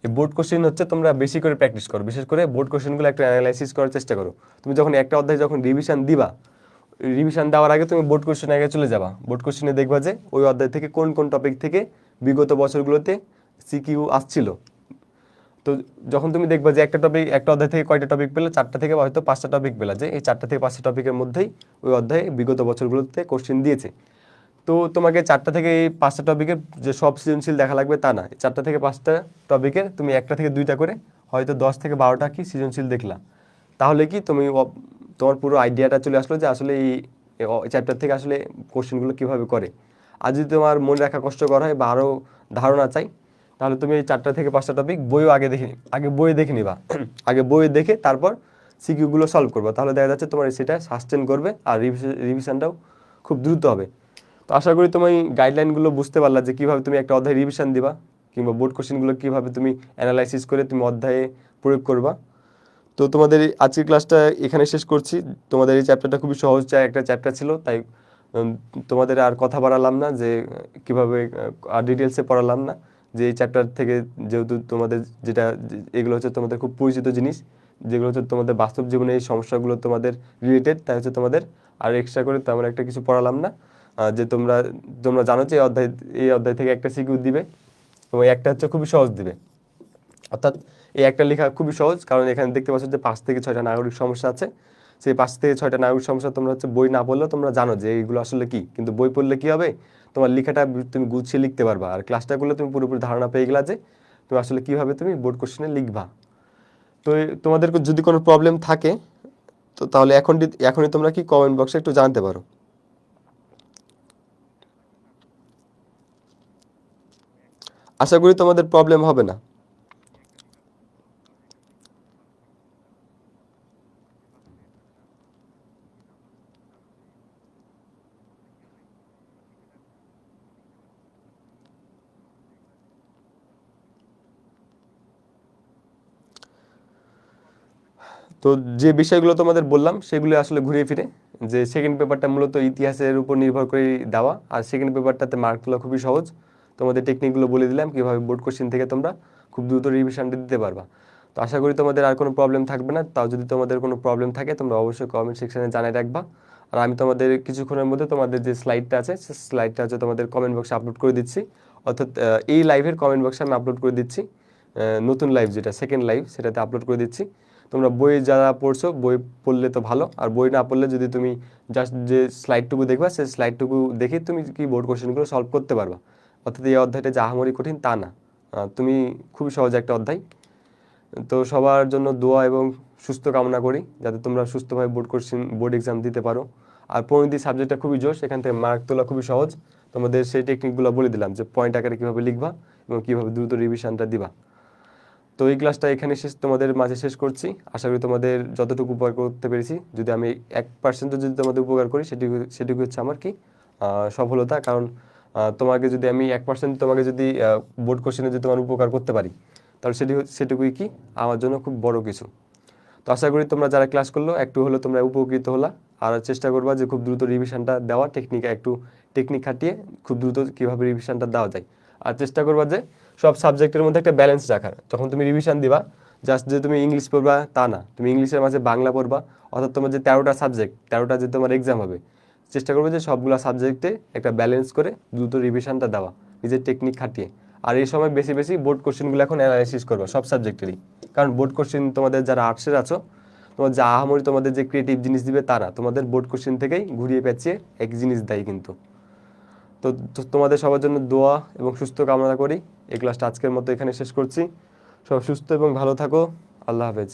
এই বোর্ড কোশ্চেন হচ্ছে তোমরা বেশি করে প্র্যাকটিস করো, বিশেষ করে বোর্ড কোশ্চেনগুলো একটা অ্যানালাইসিস করার চেষ্টা করো। তুমি যখন একটা অধ্যায় যখন রিভিশন দিবা, রিভিশন দেওয়ার আগে তুমি বোর্ড কোশ্চেন আগে চলে যাবা। বোর্ড কোশ্চেনে দেখবা যে ওই অধ্যায় থেকে কোন কোন টপিক থেকে বিগত বছরগুলোতে সিকিউ আসছিল। তো যখন তুমি দেখবা যে একটা অধ্যায় থেকে কয়টা টপিক পেলে, 4টা থেকে হয়তো 5টা টপিক পেলা, যে এই 4টা থেকে 5টা টপিকের মধ্যেই ওই অধ্যায়ে বিগত বছরগুলোতে কোশ্চেন দিয়েছে। তো তোমাকে 4টা থেকে এই 5টা টপিকের যে সব সৃজনশীল দেখা লাগবে তা না, 4টা থেকে 5টা টপিকের তুমি 1টা থেকে 2টা করে হয়তো 10 থেকে 12টা কি সৃজনশীল দেখলা। তাহলে কি তুমি তোমার পুরো আইডিয়াটা চলে আসলো যে আসলে এই চ্যাপ্টার থেকে আসলে কোশ্চেনগুলো কীভাবে করে। আর যদি তোমার মনে রাখা কষ্টকর হয় বা আরও ধারণা চাই, তাহলে তুমি এই 4টা থেকে 5টা টপিক বইও আগে বই দেখে নিবা আগে বই দেখে তারপর সিকিউগুলো সলভ করবা। তাহলে দেখা যাচ্ছে তোমার সেটা সাস্টেন করবে আর রিভিশনটাও খুব দ্রুত হবে। তো আশা করি তুমি গাইডলাইনগুলো বুঝতে পারলা যে কীভাবে তুমি একটা অধ্যায় রিভিশন দিবা, কিংবা বোর্ড কোশ্চেনগুলো কীভাবে তুমি অ্যানালাইসিস করে তুমি অধ্যায়ে প্রয়োগ করবা। তো তোমাদের আজকের ক্লাসটা এখানে শেষ করছি। তোমাদের এই চ্যাপ্টারটা খুবই সহজ একটা চ্যাপ্টার ছিল, তাই তোমাদের আর কথা বাড়ালাম না, যে কীভাবে আর ডিটেলসে পড়ালাম না। যে এই চ্যাপ্টার থেকে যেহেতু তোমাদের যেটা এগুলো হচ্ছে তোমাদের খুব পরিচিত জিনিস, যেগুলো হচ্ছে তোমাদের বাস্তব জীবনে এই সমস্যাগুলো তোমাদের রিলেটেড, তাই হচ্ছে তোমাদের আর এক্সট্রা করে তেমন একটা কিছু পড়ালাম না। যে তোমরা তোমরা জানো যে এই অধ্যায় থেকে একটা সিকিউ দিবে এবং একটা হচ্ছে খুবই সহজ দিবে। অর্থাৎ এই একটা লেখা খুবই সহজ, কারণ এখানে দেখতে পাচ্ছ যে 5 থেকে 6টা নাগরিক সমস্যা আছে। সেই 5 থেকে 6টা নাগরিক সমস্যা তোমরা হচ্ছে বই না পড়লেও তোমরা জানো যে এইগুলো আসলে কি, কিন্তু বই পড়লে কি হবে, তোমার লেখাটা তুমি গুছিয়ে লিখতে পারবা। আর ক্লাসটা করলে তুমি পুরোপুরি ধারণা পেয়ে গেলা যে তুমি আসলে কিভাবে তুমি বোর্ড কোশ্চেনে লিখবা। তো তোমাদের যদি কোনো প্রবলেম থাকে তো তাহলে এখনই তোমরা কি কমেন্ট বক্সে একটু জানতে পারো। আশা করি তোমাদের প্রবলেম হবে না। তো যে বিষয়গুলো তোমাদের বললাম সেগুলো আসলে ঘুরিয়ে ফিরে, যে সেকেন্ড পেপারটা মূলত ইতিহাসের উপর নির্ভর করে দেওয়া, আর সেকেন্ড পেপারটাতে মার্ক তোলা খুবই সহজ। তোমাদের টেকনিকগুলো বলে দিলাম কীভাবে বোর্ড কোশ্চেন থেকে তোমরা খুব দ্রুত রিভিশনটা দিতে পারবা। তো আশা করি তোমাদের আর কোনো প্রবলেম থাকবে না। তাও যদি তোমাদের কোনো প্রবলেম থাকে তোমরা অবশ্যই কমেন্ট সেকশনে জানিয়ে রাখবা। আর আমি তোমাদের কিছুক্ষণের মধ্যে তোমাদের যে স্লাইডটা আছে সেই স্লাইডটা হচ্ছে তোমাদের কমেন্ট বক্সে আপলোড করে দিচ্ছি। অর্থাৎ এই লাইভের কমেন্ট বক্সে আমি আপলোড করে দিচ্ছি। নতুন লাইভ যেটা সেকেন্ড লাইভ সেটাতে আপলোড করে দিচ্ছি। তোমরা বই যারা পড়ছো বই পড়লে তো ভালো, আর বই না পড়লে যদি তুমি জাস্ট যে স্লাইডটুকু দেখবা সেই স্লাইডটুকু দেখে তুমি কি বোর্ড কোশ্চেনগুলো সলভ করতে পারবা। অর্থাৎ এই অধ্যায়টা যে আহামরি কঠিন তা না, তুমি খুবই সহজ একটা অধ্যায়। তো সবার জন্য দোয়া এবং সুস্থ কামনা করি, যাতে তোমরা সুস্থভাবে বোর্ড এক্সাম দিতে পারো। আর পরিণতি সাবজেক্টটা খুবই জোশ, এখান থেকে মার্ক তোলা খুবই সহজ। তোমাদের সেই টেকনিকগুলো বলে দিলাম যে পয়েন্ট আকারে কীভাবে লিখবা এবং কীভাবে দ্রুত রিভিশনটা দিবা। তো এই ক্লাসটা এখানে তোমাদের মাঝে শেষ করছি। আশা করি তোমাদের যতটুকু উপকার করতে পেরেছি। যদি আমি 1% যদি তোমাদের উপকার করি সেটুকু হচ্ছে আমার কি সফলতা। কারণ তোমাকে যদি আমি 1% তোমাকে যদি বোর্ড কোশ্চেনে যদি তোমার উপকার করতে পারি, তাহলে সেটুকুই কি আমার জন্য খুব বড় কিছু। তো আশা করি তোমরা যারা ক্লাস করলো একটু হলো তোমরা উপকৃত হলা। আর চেষ্টা করবা যে খুব দ্রুত রিভিশনটা দেওয়া, টেকনিক খাটিয়ে খুব দ্রুত কীভাবে রিভিশনটা দেওয়া যায়। আর চেষ্টা করবা যে সব সাবজেক্টের মধ্যে একটা ব্যালেন্স রাখার। যখন তুমি রিভিশন দিবা, জাস্ট যে তুমি ইংলিশ পড়বা তা না, তুমি ইংলিশের মাঝে বাংলা পড়বা। অর্থাৎ তোমার যে 13টা সাবজেক্ট, 13টা যে তোমার এক্সাম হবে, চেষ্টা করবে যে সবগুলো সাবজেক্টে একটা ব্যালেন্স করে দ্রুত রিভিশনটা দেওয়া, নিজের টেকনিক খাটিয়ে। আর এই সময় বেশি বেশি বোর্ড কোশ্চেনগুলো এখন অ্যানালাইসিস করবা সব সাবজেক্টেরই। কারণ বোর্ড কোশ্চেন তোমাদের যারা আর্টসের আছো, তোমার যে আহামরি তোমাদের যে ক্রিয়েটিভ জিনিস দিবে তারা, তোমাদের বোর্ড কোশ্চেন থেকেই ঘুরিয়ে পেঁচিয়ে এক জিনিস দেয় কিন্তু। তো তোমাদের সবার জন্য দোয়া এবং সুস্থ কামনা করি। এই ক্লাসটা আজকের মতো এখানে শেষ করছি। সব সুস্থ এবং ভালো থাকো। আল্লাহ হাফেজ।